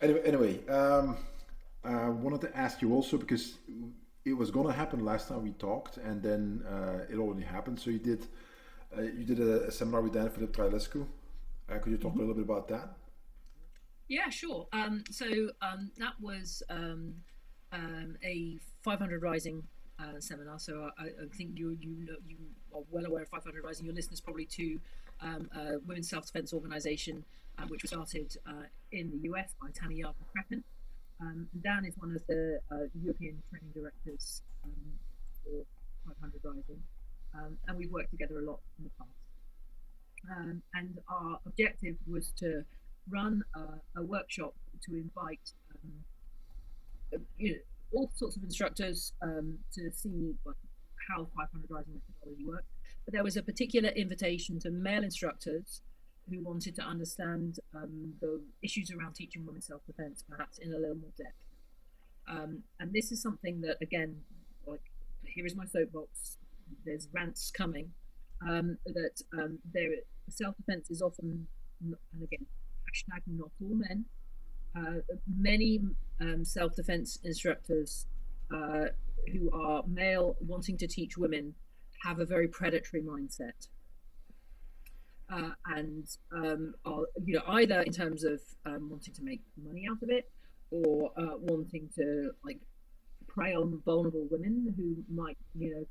Anyway, I wanted to ask you also, because it was going to happen last time we talked, and then it already happened. So you did a seminar with Dan Philip Trailescu. Could you talk a little bit about that? Yeah, sure. So that was a 500 Rising seminar. So I think you are well aware of 500 Rising. Your listeners probably too. Women's self-defense organization, which was started in the US by Tammy Yarden. Dan is one of the European training directors for 500 Rising, and we've worked together a lot in the past. And our objective was to run a workshop to invite all sorts of instructors to see how 500 Rising methodology works. But there was a particular invitation to male instructors who wanted to understand the issues around teaching women self-defense, perhaps in a little more depth. And this is something that, again, like, here is my soapbox. There's rants coming. That self-defense is often, and again, hashtag not all men. Many self-defense instructors who are male wanting to teach women have a very predatory mindset, and are either in terms of wanting to make money out of it, or wanting to prey on vulnerable women who might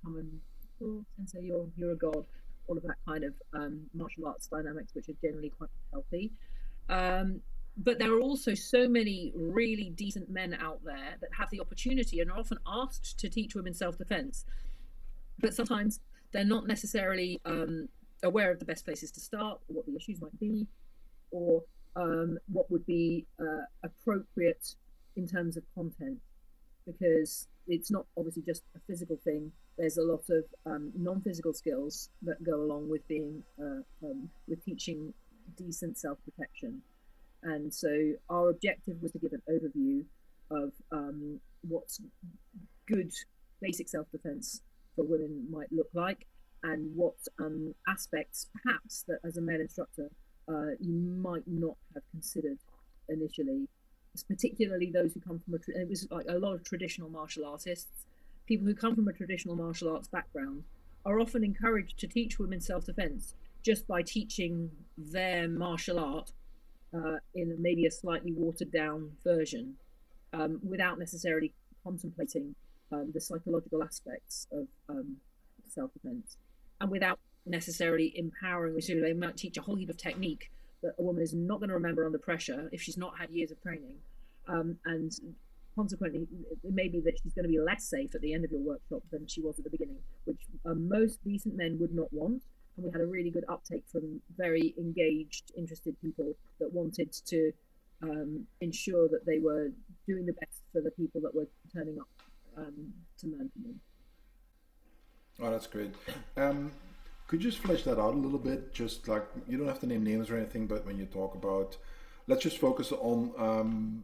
come and talk and say you're a god, all of that kind of martial arts dynamics, which are generally quite healthy. But there are also so many really decent men out there that have the opportunity and are often asked to teach women self-defense, but sometimes they're not necessarily aware of the best places to start, or what the issues might be, or what would be appropriate in terms of content. because it's not obviously just a physical thing. There's a lot of non-physical skills that go along with being with teaching decent self-protection. And so our objective was to give an overview of what's good basic self-defense for women might look like, and what aspects perhaps that as a male instructor you might not have considered initially, particularly those who come from it was like a lot of traditional martial artists. People who come from a traditional martial arts background are often encouraged to teach women self-defense just by teaching their martial art in maybe a slightly watered down version, without necessarily contemplating the psychological aspects of self-defense, and without necessarily empowering. So they might teach a whole heap of technique that a woman is not going to remember under pressure if she's not had years of training, and consequently it may be that she's going to be less safe at the end of your workshop than she was at the beginning, which most decent men would not want. And we had a really good uptake from very engaged, interested people that wanted to ensure that they were doing the best for the people that were turning up to learn from them. Oh, that's great. Could you just flesh that out a little bit? Just like, you don't have to name names or anything, but when you talk about, let's just focus on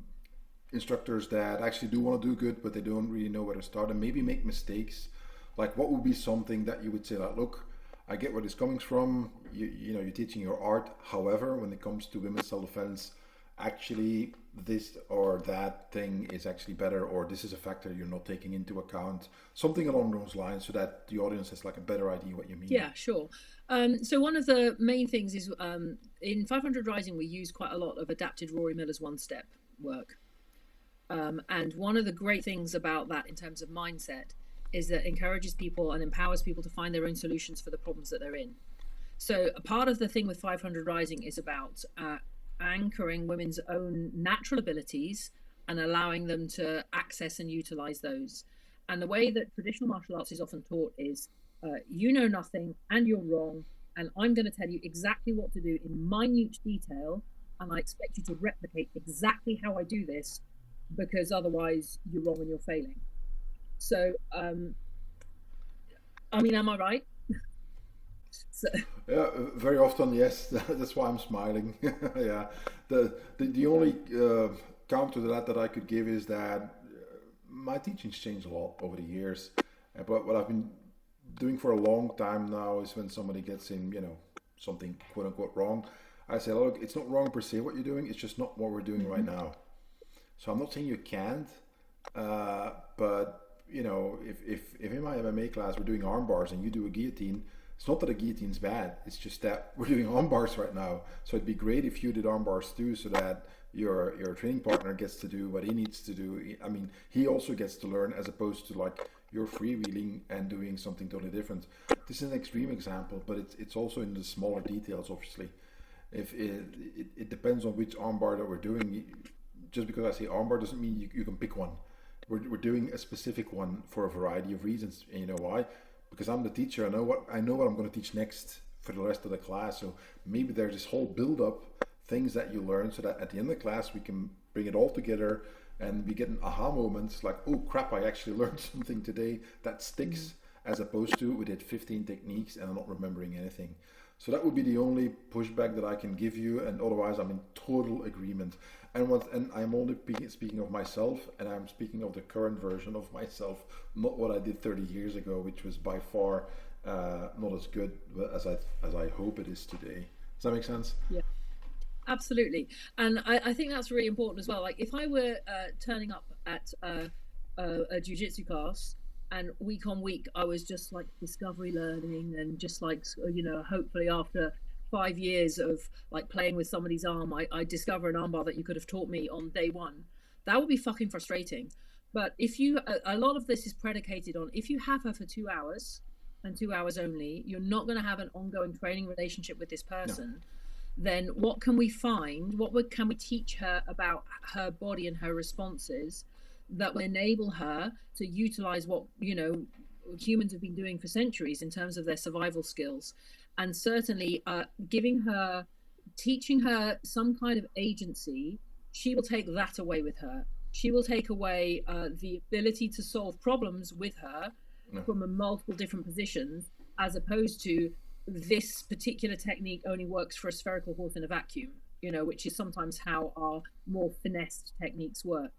instructors that actually do want to do good, but they don't really know where to start and maybe make mistakes. Like, what would be something that you would say, like, look, I get where this coming from. You know, you're teaching your art. However, when it comes to women's self-defense, actually this or that thing is actually better, or this is a factor you're not taking into account. Something along those lines, so that the audience has like a better idea what you mean. Yeah, sure. So one of the main things is in 500 Rising, we use quite a lot of adapted Rory Miller's one-step work. And one of the great things about that in terms of mindset is that it encourages people and empowers people to find their own solutions for the problems that they're in. So a part of the thing with 500 Rising is about anchoring women's own natural abilities and allowing them to access and utilize those. And the way that traditional martial arts is often taught is you know nothing and you're wrong, and I'm going to tell you exactly what to do in minute detail, and I expect you to replicate exactly how I do this, because otherwise you're wrong and you're failing. So I mean, am I right? So, Yeah, very often, yes. That's why I'm smiling. Yeah, the only counter to that I could give is that my teaching's changed a lot over the years. But what I've been doing for a long time now is when somebody gets in, you know, something quote unquote wrong, I say, look, it's not wrong per se what you're doing. It's just not what we're doing right now. So I'm not saying you can't, but you know, if in my MMA class we're doing arm bars and you do a guillotine, it's not that a guillotine's bad. It's just that we're doing arm bars right now. So it'd be great if you did arm bars too, so that your training partner gets to do what he needs to do. I mean, he also gets to learn, as opposed to like you're freewheeling and doing something totally different. This is an extreme example, but it's also in the smaller details. Obviously, if it depends on which arm bar that we're doing. Just because I say armbar doesn't mean you can pick one. We're doing a specific one for a variety of reasons, and you know why? Because I'm the teacher. I know what I'm going to teach next for the rest of the class. So maybe there's this whole build-up things that you learn, so that at the end of the class we can bring it all together and we get an aha moments like, oh crap, I actually learned something today that sticks, as opposed to we did 15 techniques and I'm not remembering anything. So that would be the only pushback that I can give you, and otherwise I'm in total agreement. And I'm only speaking of myself, and I'm speaking of the current version of myself, not what I did 30 years ago, which was by far not as good as I hope it is today. Does that make sense? yeah, absolutely. And I think that's really important as well. Like if I were turning up at a jiu-jitsu class, and week on week I was just like discovery learning, and just like, you know, hopefully after 5 years of like playing with somebody's arm, I discover an armbar that you could have taught me on day one. That would be fucking frustrating. But if you, a lot of this is predicated on, if you have her for 2 hours and 2 hours only, you're not going to have an ongoing training relationship with this person. No. Then what can we find? Can we teach her about her body and her responses that will enable her to utilize what, you know, humans have been doing for centuries in terms of their survival skills? And certainly teaching her some kind of agency, she will take that away with her. she will take away the ability to solve problems with her No. from a multiple different positions, as opposed to this particular technique only works for a spherical horse in a vacuum, which is sometimes how our more finessed techniques work.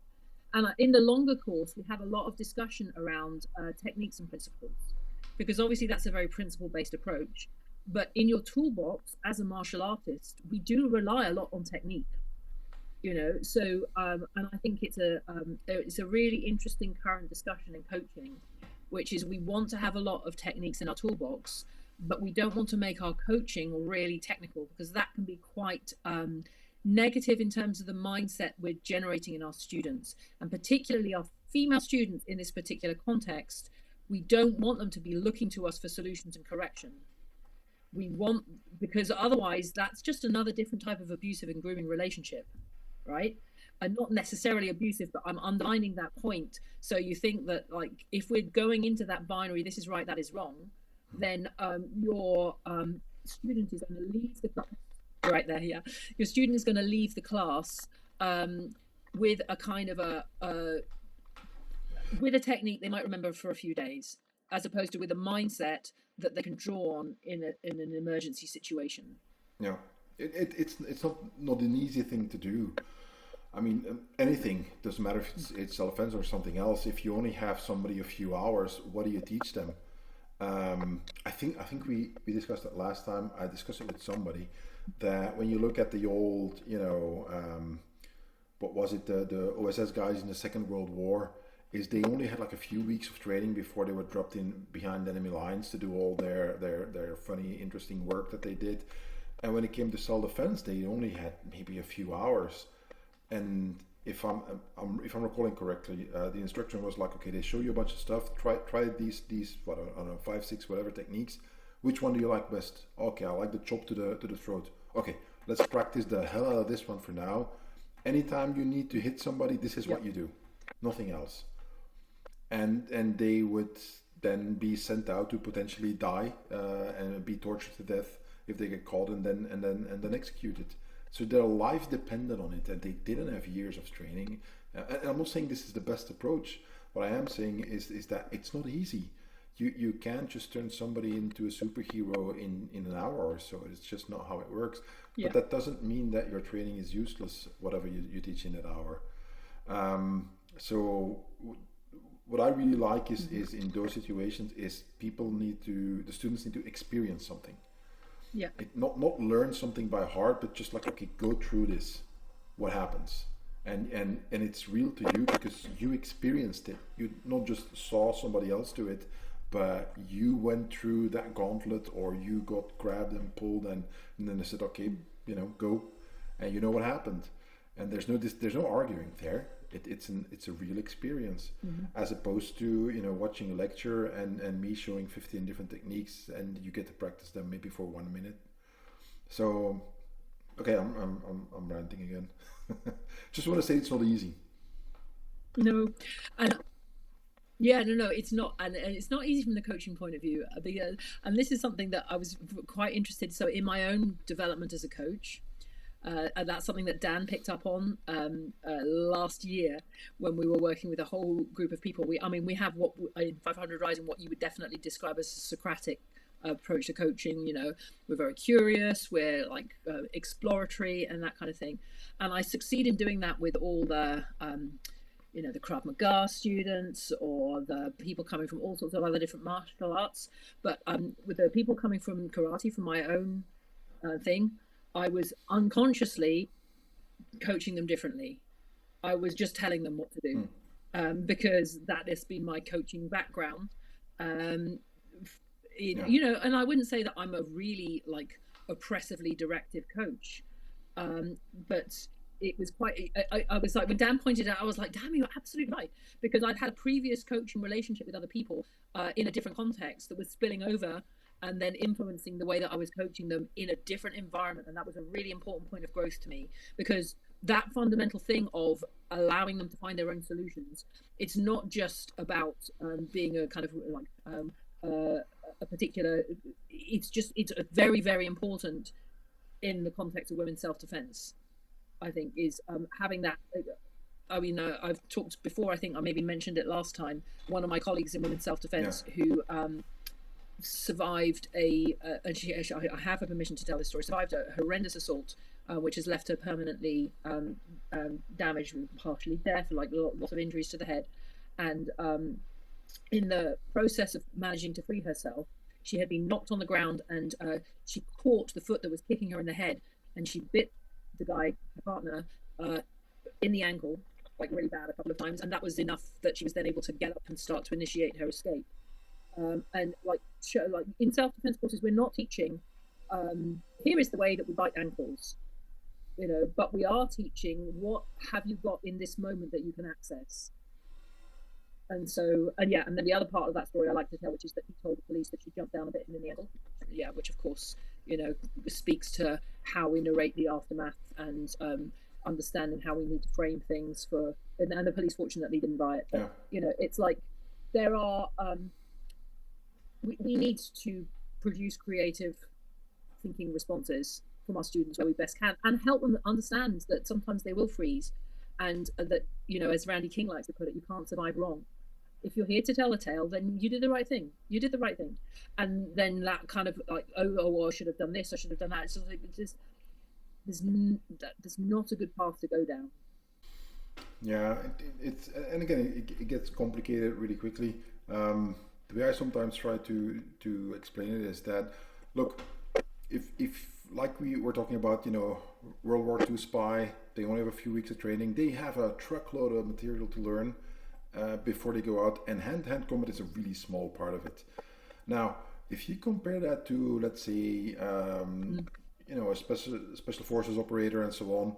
And in the longer course, we have a lot of discussion around techniques and principles, because obviously that's a very principle-based approach. But in your toolbox as a martial artist, we do rely a lot on technique. So and I think it's a really interesting current discussion in coaching, which is we want to have a lot of techniques in our toolbox, but we don't want to make our coaching really technical, because that can be quite negative in terms of the mindset we're generating in our students, and particularly our female students in this particular context. We don't want them to be looking to us for solutions and correction. Because otherwise that's just another different type of abusive and grooming relationship, right? And not necessarily abusive, but I'm underlining that point. So you think that, like, if we're going into that binary, this is right, that is wrong, then your student is going to leave the class. Right there, yeah. Your student is going to leave the class with a kind of with a technique they might remember for a few days, as opposed to with a mindset that they can draw on in an emergency situation. Yeah, it's not an easy thing to do. I mean, anything doesn't matter if it's self-defense or something else. If you only have somebody a few hours, what do you teach them? I think we discussed it last time. I discussed it with somebody that when you look at the old, what was it, the OSS guys in the Second World War, is they only had like a few weeks of training before they were dropped in behind enemy lines to do all their funny, interesting work that they did. And when it came to self-defense, they only had maybe a few hours. And if I'm recalling correctly, the instructor was like, okay, they show you a bunch of stuff. Try these what, I don't know, 5, 6, whatever techniques. Which one do you like best? Okay, I like the chop to the throat. Okay, let's practice the hell out of this one for now. Anytime you need to hit somebody, this is what you do, nothing else. And they would then be sent out to potentially die and be tortured to death if they get caught, and then executed. So their life depended on it, and they didn't have years of training. And I'm not saying this is the best approach. What I am saying is that it's not easy. You can't just turn somebody into a superhero in an hour or so. It's just not how it works. Yeah. But that doesn't mean that your training is useless, whatever you teach in that hour. So what I really like is in those situations is the students need to experience something. Yeah. Not learn something by heart, but just like, okay, go through this. What happens? And it's real to you because you experienced it. You not just saw somebody else do it, but you went through that gauntlet, or you got grabbed and pulled, and then they said, okay, go, and you know what happened. And there's no arguing there. It's a real experience, as opposed to watching a lecture and me showing 15 different techniques, and you get to practice them maybe for 1 minute. So, okay, I'm ranting again. Just want to say it's not easy. No, and yeah, no, it's not, and it's not easy from the coaching point of view. And this is something that I was quite interested. So in my own development as a coach. And that's something that Dan picked up on last year when we were working with a whole group of people. We have what in 500 Rising, what you would definitely describe as a Socratic approach to coaching. We're very curious, we're like exploratory and that kind of thing. And I succeed in doing that with all the the Krav Maga students, or the people coming from all sorts of other different martial arts. But with the people coming from karate, from my own thing, I was unconsciously coaching them differently. I was just telling them what to do, because that has been my coaching background. And I wouldn't say that I'm a really like oppressively directive coach, but it was quite. I was like, when Dan pointed out, I was like, damn, you're absolutely right, because I'd had a previous coaching relationship with other people in a different context that was spilling over and then influencing the way that I was coaching them in a different environment. And that was a really important point of growth to me, because that fundamental thing of allowing them to find their own solutions, it's not just about being a kind of like a particular, it's very, very important in the context of women's self-defense, I think, is having that I mean, I've talked before, I think I maybe mentioned it last time, one of my colleagues in women's self-defense who survived and I have her permission to tell this story, survived a horrendous assault, which has left her permanently damaged, partially deaf, like lots of injuries to the head. And in the process of managing to free herself, she had been knocked on the ground, and she caught the foot that was kicking her in the head, and she bit the guy, her partner, in the ankle, like really bad, a couple of times, and that was enough that she was then able to get up and start to initiate her escape. And like in self-defense courses, we're not teaching here is the way that we bite ankles, you know, but we are teaching what have you got in this moment that you can access. And so, and then the other part of that story I like to tell, which is that he told the police that she jumped down and bit him in the ankle. Yeah, which of course, you know, speaks to how we narrate the aftermath and understanding how we need to frame things for. And the police fortunately didn't buy it. But, you know, it's like there are. We need to produce creative thinking responses from our students where we best can, and help them understand that sometimes they will freeze, and that, you know, as Randy King likes to put it, you can't survive wrong. If you're here to tell a tale, then you did the right thing. You did the right thing. And then that kind of like, oh, I should have done this, I should have done that. It's just like, there's not a good path to go down. Yeah, it's and again, it gets complicated really quickly. The way I sometimes try to explain it is that, look, if like we were talking about, you know, World War II spy, they only have a few weeks of training. They have a truckload of material to learn before they go out, and hand-to-hand combat is a really small part of it. Now, if you compare that to, let's say, you know, a special forces operator and so on,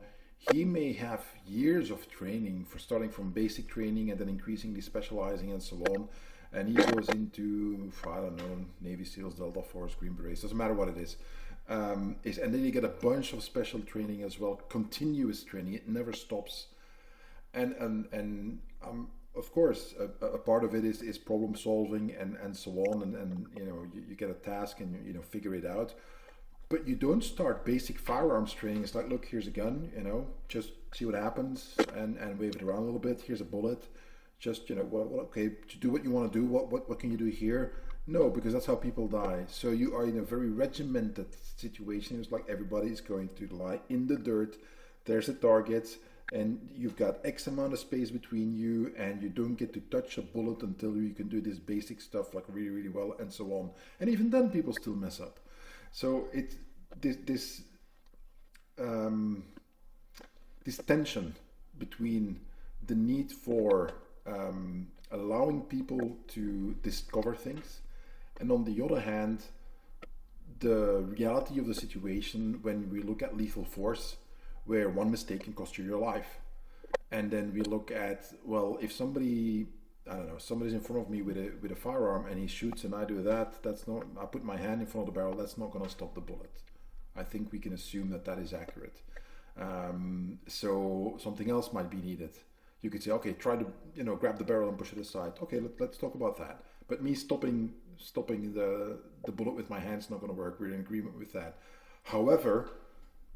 he may have years of training for starting from basic training and then increasingly specializing and so on. And he goes into, I don't know, Navy SEALs, Delta Force, Green Berets, doesn't matter what it is. And then you get a bunch of special training as well, continuous training. It never stops. And of course, a part of it is problem solving and so on. And you know, you get a task and you know, figure it out. But you don't start basic firearms training. It's like, look, here's a gun, you know, just see what happens and wave it around a little bit. Here's a bullet. Just, you know, well, okay, to do what you want to do, what can you do here? No, because that's how people die. So you are in a very regimented situation. It's like everybody is going to lie in the dirt. There's a target, and you've got X amount of space between you, and you don't get to touch a bullet until you can do this basic stuff like really, really well, and so on. And even then, people still mess up. So it's this tension between the need for allowing people to discover things, and on the other hand, the reality of the situation when we look at lethal force, where one mistake can cost you your life. And then we look at, well, if somebody, I don't know, somebody's in front of me with a firearm and he shoots and I do that, that's not, I put my hand in front of the barrel, that's not going to stop the bullet. I think we can assume that that is accurate. So something else might be needed. You could say, okay, try to, you know, grab the barrel and push it aside. Okay, let's talk about that. But me stopping the bullet with my hand's not going to work. We're in agreement with that. However,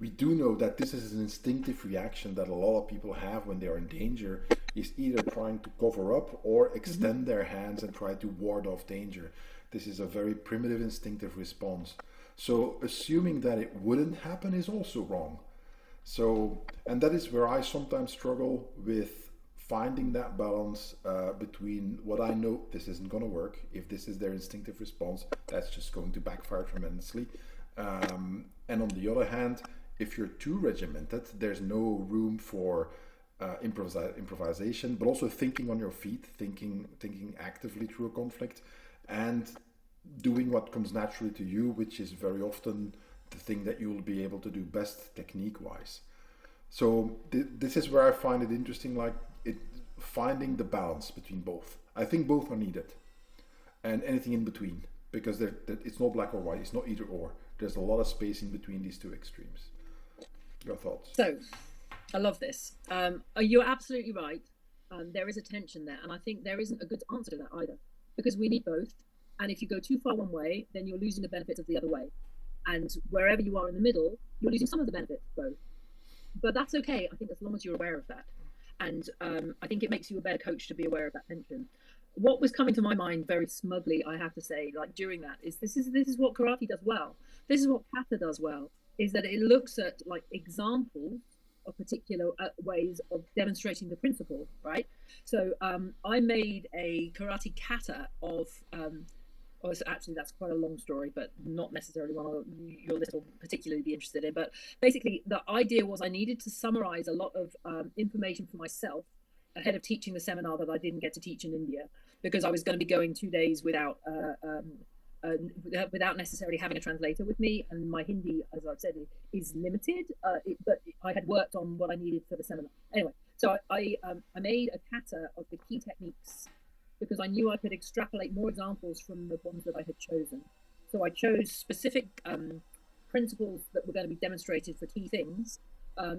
we do know that this is an instinctive reaction that a lot of people have when they are in danger, is either trying to cover up or extend their hands and try to ward off danger. This is a very primitive instinctive response. So assuming that it wouldn't happen is also wrong. So, and that is where I sometimes struggle with finding that balance between what I know this isn't going to work. If this is their instinctive response, that's just going to backfire tremendously. And on the other hand, if you're too regimented, there's no room for improvisation, but also thinking on your feet, thinking actively through a conflict, and doing what comes naturally to you, which is very often the thing that you will be able to do best technique-wise. So this is where I find it interesting, like finding the balance between both. I think both are needed, and anything in between, because it's not black or white, it's not either or. There's a lot of space in between these two extremes. Your thoughts? So, I love this. You're absolutely right. There is a tension there, and I think there isn't a good answer to that either, because we need both. And if you go too far one way, then you're losing the benefits of the other way. And wherever you are in the middle, you're losing some of the benefits of both. But that's okay, I think, as long as you're aware of that. And I think it makes you a better coach to be aware of that tension. What was coming to my mind very smugly, I have to say, like during that, is this is what karate does well. This is what kata does well, is that it looks at like examples of particular ways of demonstrating the principle, right? So I made a karate kata of oh, so actually, that's quite a long story, but not necessarily one your list will particularly be interested in. But basically, the idea was I needed to summarize a lot of information for myself ahead of teaching the seminar that I didn't get to teach in India, because I was going to be going 2 days without necessarily having a translator with me, and my Hindi, as I've said, is limited. But I had worked on what I needed for the seminar anyway. So I made a kata of the key techniques, because I knew I could extrapolate more examples from the ones that I had chosen. So I chose specific principles that were going to be demonstrated for key things,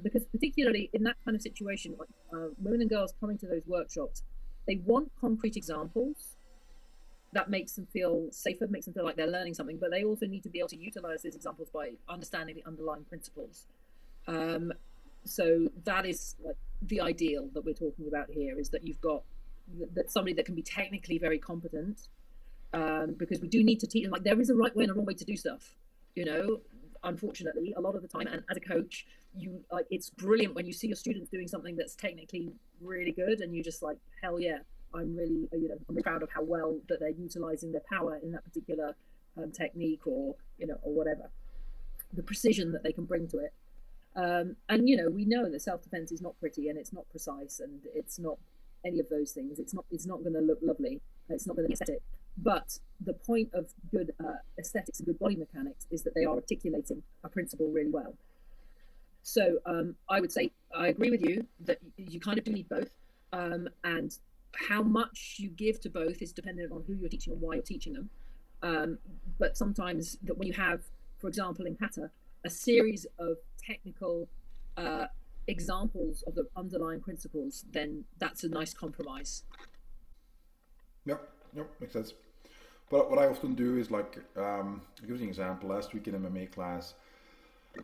because particularly in that kind of situation, like women and girls coming to those workshops, they want concrete examples that makes them feel safer, makes them feel like they're learning something, but they also need to be able to utilize these examples by understanding the underlying principles. So that is like the ideal that we're talking about here, is that you've got that somebody that can be technically very competent, because we do need to teach them, like there is a right way and a wrong way to do stuff, you know. Unfortunately, a lot of the time, and as a coach, you like, it's brilliant when you see your students doing something that's technically really good, and you just like, hell yeah, I'm really, you know, I'm proud of how well that they're utilizing their power in that particular technique, or you know, or whatever, the precision that they can bring to it. And you know, we know that self-defense is not pretty, and it's not precise, and it's not any of those things. It's not going to look lovely. It's not going to be aesthetic. But the point of good aesthetics and good body mechanics is that they are articulating a principle really well. So I would say I agree with you that you kind of do need both, and how much you give to both is dependent on who you're teaching and why you're teaching them. But sometimes that when you have, for example, in kata, a series of technical examples of the underlying principles, then that's a nice compromise. Yep, yep, makes sense. But what I often do is like, give you an example. Last week in MMA class,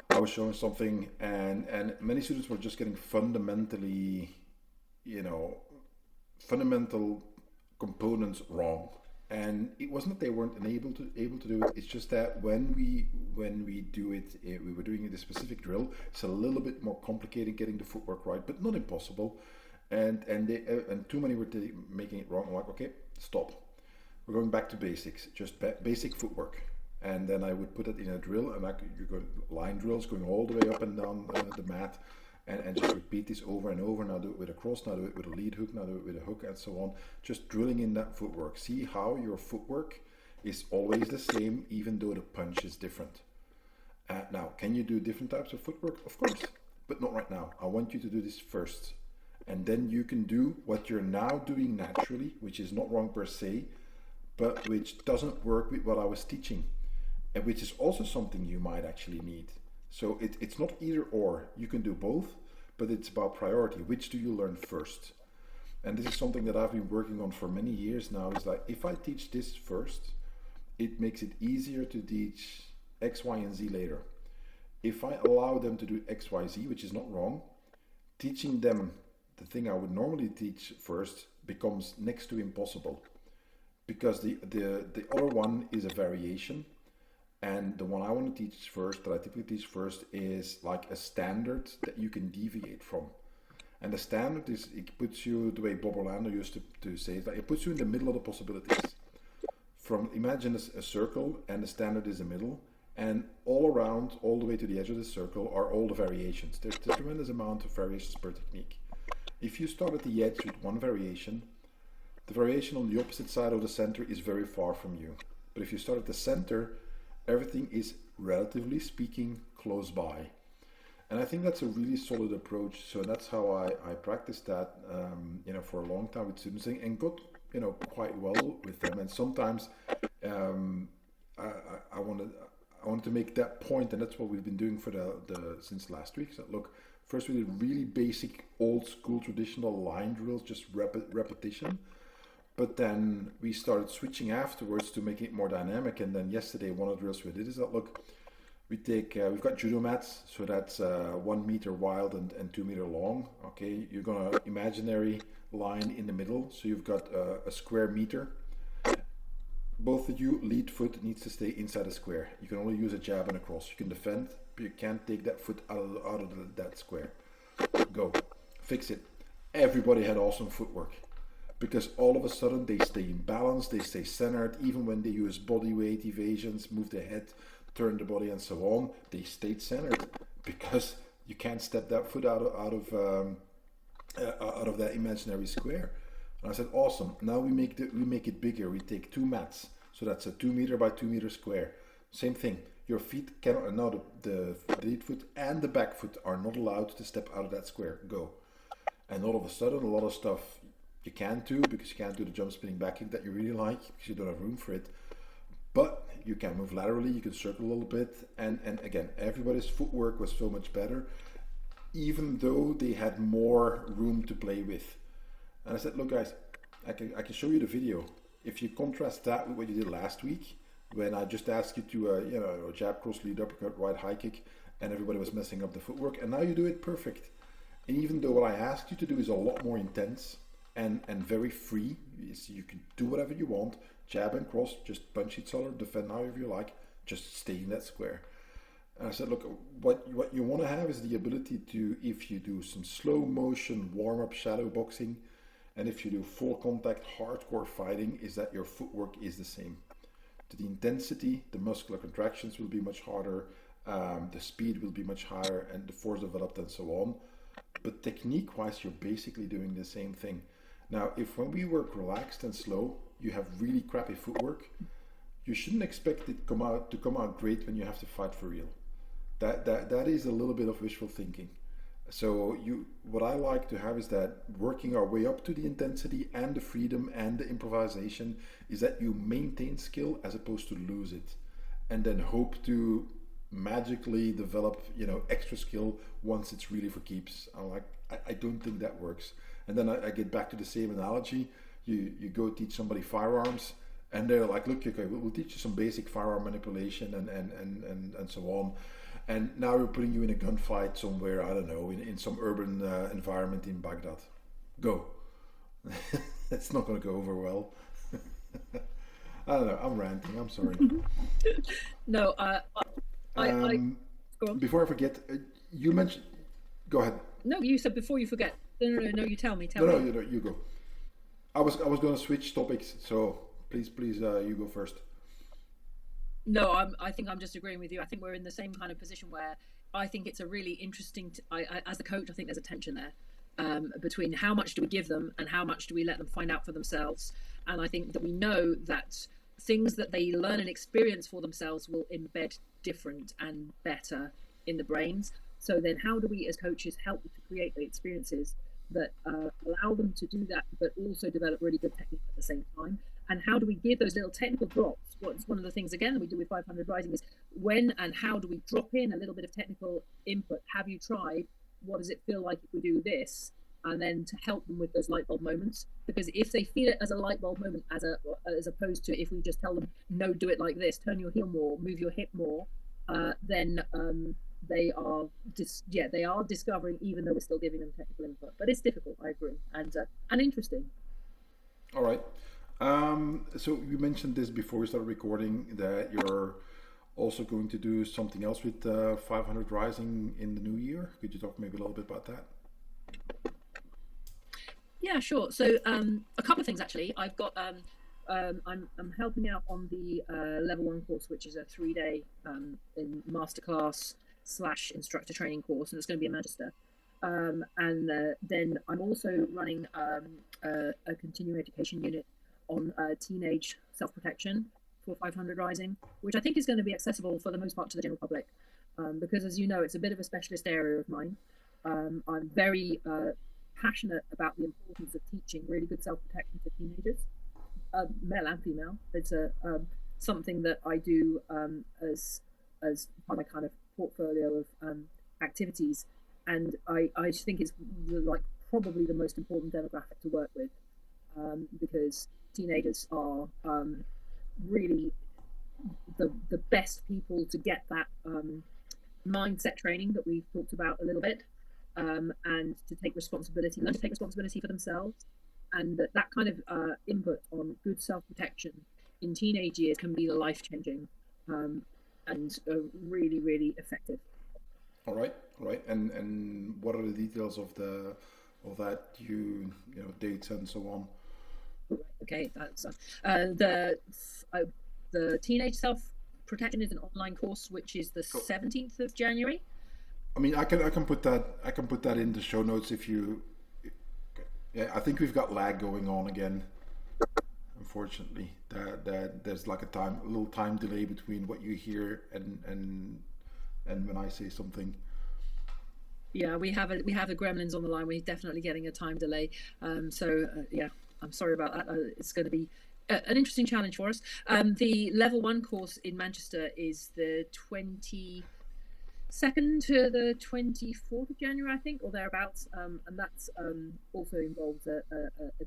I was showing something, and many students were just getting fundamentally, you know, fundamental components wrong. And it wasn't that they weren't able to do it. It's just that when we do it, we were doing it a specific drill. It's a little bit more complicated getting the footwork right, but not impossible. And too many were making it wrong. I'm like, okay, stop. We're going back to basics, just basic footwork. And then I would put it in a drill, and you go line drills going all the way up and down the mat, and just repeat this over and over. Now do it with a cross, now do it with a lead hook, now do it with a hook, and so on. Just drilling in that footwork. See how your footwork is always the same, even though the punch is different. Now, can you do different types of footwork? Of course, but not right now. I want you to do this first. And then you can do what you're now doing naturally, which is not wrong per se, but which doesn't work with what I was teaching, and which is also something you might actually need. So it's not either or. You can do both, but it's about priority. Which do you learn first? And this is something that I've been working on for many years now. Is like, if I teach this first, it makes it easier to teach X, Y, and Z later. If I allow them to do X, Y, Z, which is not wrong, teaching them the thing I would normally teach first becomes next to impossible, because the other one is a variation, and the one I want to teach first, that I typically teach first, is like a standard that you can deviate from. And the standard is, it puts you, the way Bob Orlando used to say it, like it puts you in the middle of the possibilities. From, imagine a circle, and the standard is the middle, and all around, all the way to the edge of the circle, are all the variations. There's a tremendous amount of variations per technique. If you start at the edge with one variation, the variation on the opposite side of the center is very far from you. But if you start at the center, everything is, relatively speaking, close by. And I think that's a really solid approach. So that's how I practiced that, for a long time with students, and got, quite well with them. And sometimes I wanted to make that point, and that's what we've been doing for the since last week. So look, first we did really basic, old school, traditional line drills, just repetition. But then we started switching afterwards to make it more dynamic. And then yesterday, one of the drills we did is that, look, we've got judo mats, so that's 1 meter wide and 2 meter long. Okay, you're gonna imaginary line in the middle, so you've got a square meter. Both of you, lead foot needs to stay inside a square. You can only use a jab and a cross. You can defend, but you can't take that foot out of that square. Go, fix it. Everybody had awesome footwork because all of a sudden they stay in balance, they stay centered, even when they use body weight evasions, move the head, turn the body and so on, they stayed centered because you can't step that foot out of that imaginary square. And I said, awesome. Now we make it bigger. We take 2 mats, so that's a 2 meter by 2 meter square. Same thing. Your feet cannot now the lead foot and the back foot are not allowed to step out of that square. Go. And all of a sudden, a lot of stuff you can't do because you can't do the jump spinning back kick that you really like because you don't have room for it. But you can move laterally, you can circle a little bit, and again, everybody's footwork was so much better, even though they had more room to play with. And I said, look guys, I can show you the video. If you contrast that with what you did last week, when I just asked you to jab, cross, lead, uppercut, right, high kick, and everybody was messing up the footwork, and now you do it perfect. And even though what I asked you to do is a lot more intense and very free, so you can do whatever you want, jab and cross, just punch each other, defend however you like, just stay in that square. And I said, look, what you want to have is the ability to, if you do some slow motion warm-up shadow boxing, and if you do full contact hardcore fighting, is that your footwork is the same. To the intensity, the muscular contractions will be much harder, the speed will be much higher, and the force developed and so on. But technique-wise, you're basically doing the same thing. Now, if when we work relaxed and slow, you have really crappy footwork, you shouldn't expect it to come out great when you have to fight for real. That is a little bit of wishful thinking. So what I like to have is that working our way up to the intensity and the freedom and the improvisation is that you maintain skill as opposed to lose it, and then hope to magically develop extra skill once it's really for keeps. I don't think that works. And then I get back to the same analogy. You go teach somebody firearms, and they're like, look, okay, we'll teach you some basic firearm manipulation and so on. And now we're putting you in a gunfight somewhere, I don't know, in some urban environment in Baghdad. Go. It's not going to go over well. I don't know, I'm ranting, I'm sorry. No, go on. Before I forget, you mentioned, go ahead. No, you said before you forget. No, you tell me. No, you go. I was going to switch topics, so please, you go first. No, I think I'm just agreeing with you. I think we're in the same kind of position where I think it's a really interesting. As a coach, I think there's a tension there between how much do we give them and how much do we let them find out for themselves. And I think that we know that things that they learn and experience for themselves will embed different and better in the brains. So then, how do we as coaches help to create the experiences that allow them to do that, but also develop really good technique at the same time? And how do we give those little technical drops? What's one of the things, again, that we do with 500 Rising is when and how do we drop in a little bit of technical input? Have you tried? What does it feel like if we do this? And then to help them with those light bulb moments. Because if they feel it as a light bulb moment, as opposed to if we just tell them, no, do it like this, turn your heel more, move your hip more, then they are discovering, even though we're still giving them technical input. But it's difficult, I agree, and interesting. All right. So you mentioned this before we started recording, that you're also going to do something else with 500 Rising in the new year. Could you talk maybe a little bit about that? Yeah, sure. So a couple of things actually. I've got I'm helping out on the level 1 course, which is a 3-day in masterclass / instructor training course, and it's going to be a Manchester. And then I'm also running a continuing education unit on teenage self-protection for 500 Rising, which I think is going to be accessible for the most part to the general public, because as you know, it's a bit of a specialist area of mine. I'm very passionate about the importance of teaching really good self-protection to teenagers, male and female. It's something that I do as part of my kind of portfolio of activities, and I think it's probably the most important demographic to work with, because teenagers are really the best people to get that mindset training that we've talked about a little bit, and to take responsibility, learn to take responsibility for themselves, and that kind of input on good self-protection in teenage years can be life-changing, and really, really effective. All right, all right. And what are the details of that? Dates and so on. Okay, that's the teenage self protection is an online course which is the Cool. 17th of January. I mean, I can put that in the show notes if you. Yeah, I think we've got lag going on again. Unfortunately, that there's like a little time delay between what you hear and when I say something. Yeah, we have the gremlins on the line. We're definitely getting a time delay. Yeah, I'm sorry about that. It's going to be an interesting challenge for us. The level 1 course in Manchester is the 22nd to the 24th of January, I think, or thereabouts. And that's also involves a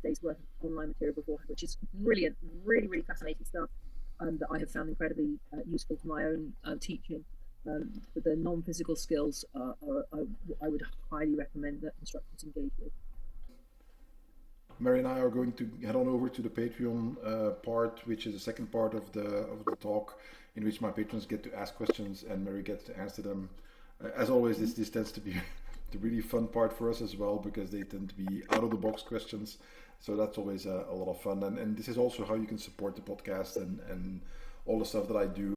day's worth of online material beforehand, which is brilliant, really, really fascinating stuff, that I have found incredibly useful to my own teaching. But the non-physical skills I would highly recommend that instructors engage with. Mary and I are going to head on over to the Patreon part, which is the second part of the talk, in which my patrons get to ask questions and Mary gets to answer them. As always, this tends to be the really fun part for us as well, because they tend to be out of the box questions. So that's always a lot of fun. And this is also how you can support the podcast and all the stuff that I do.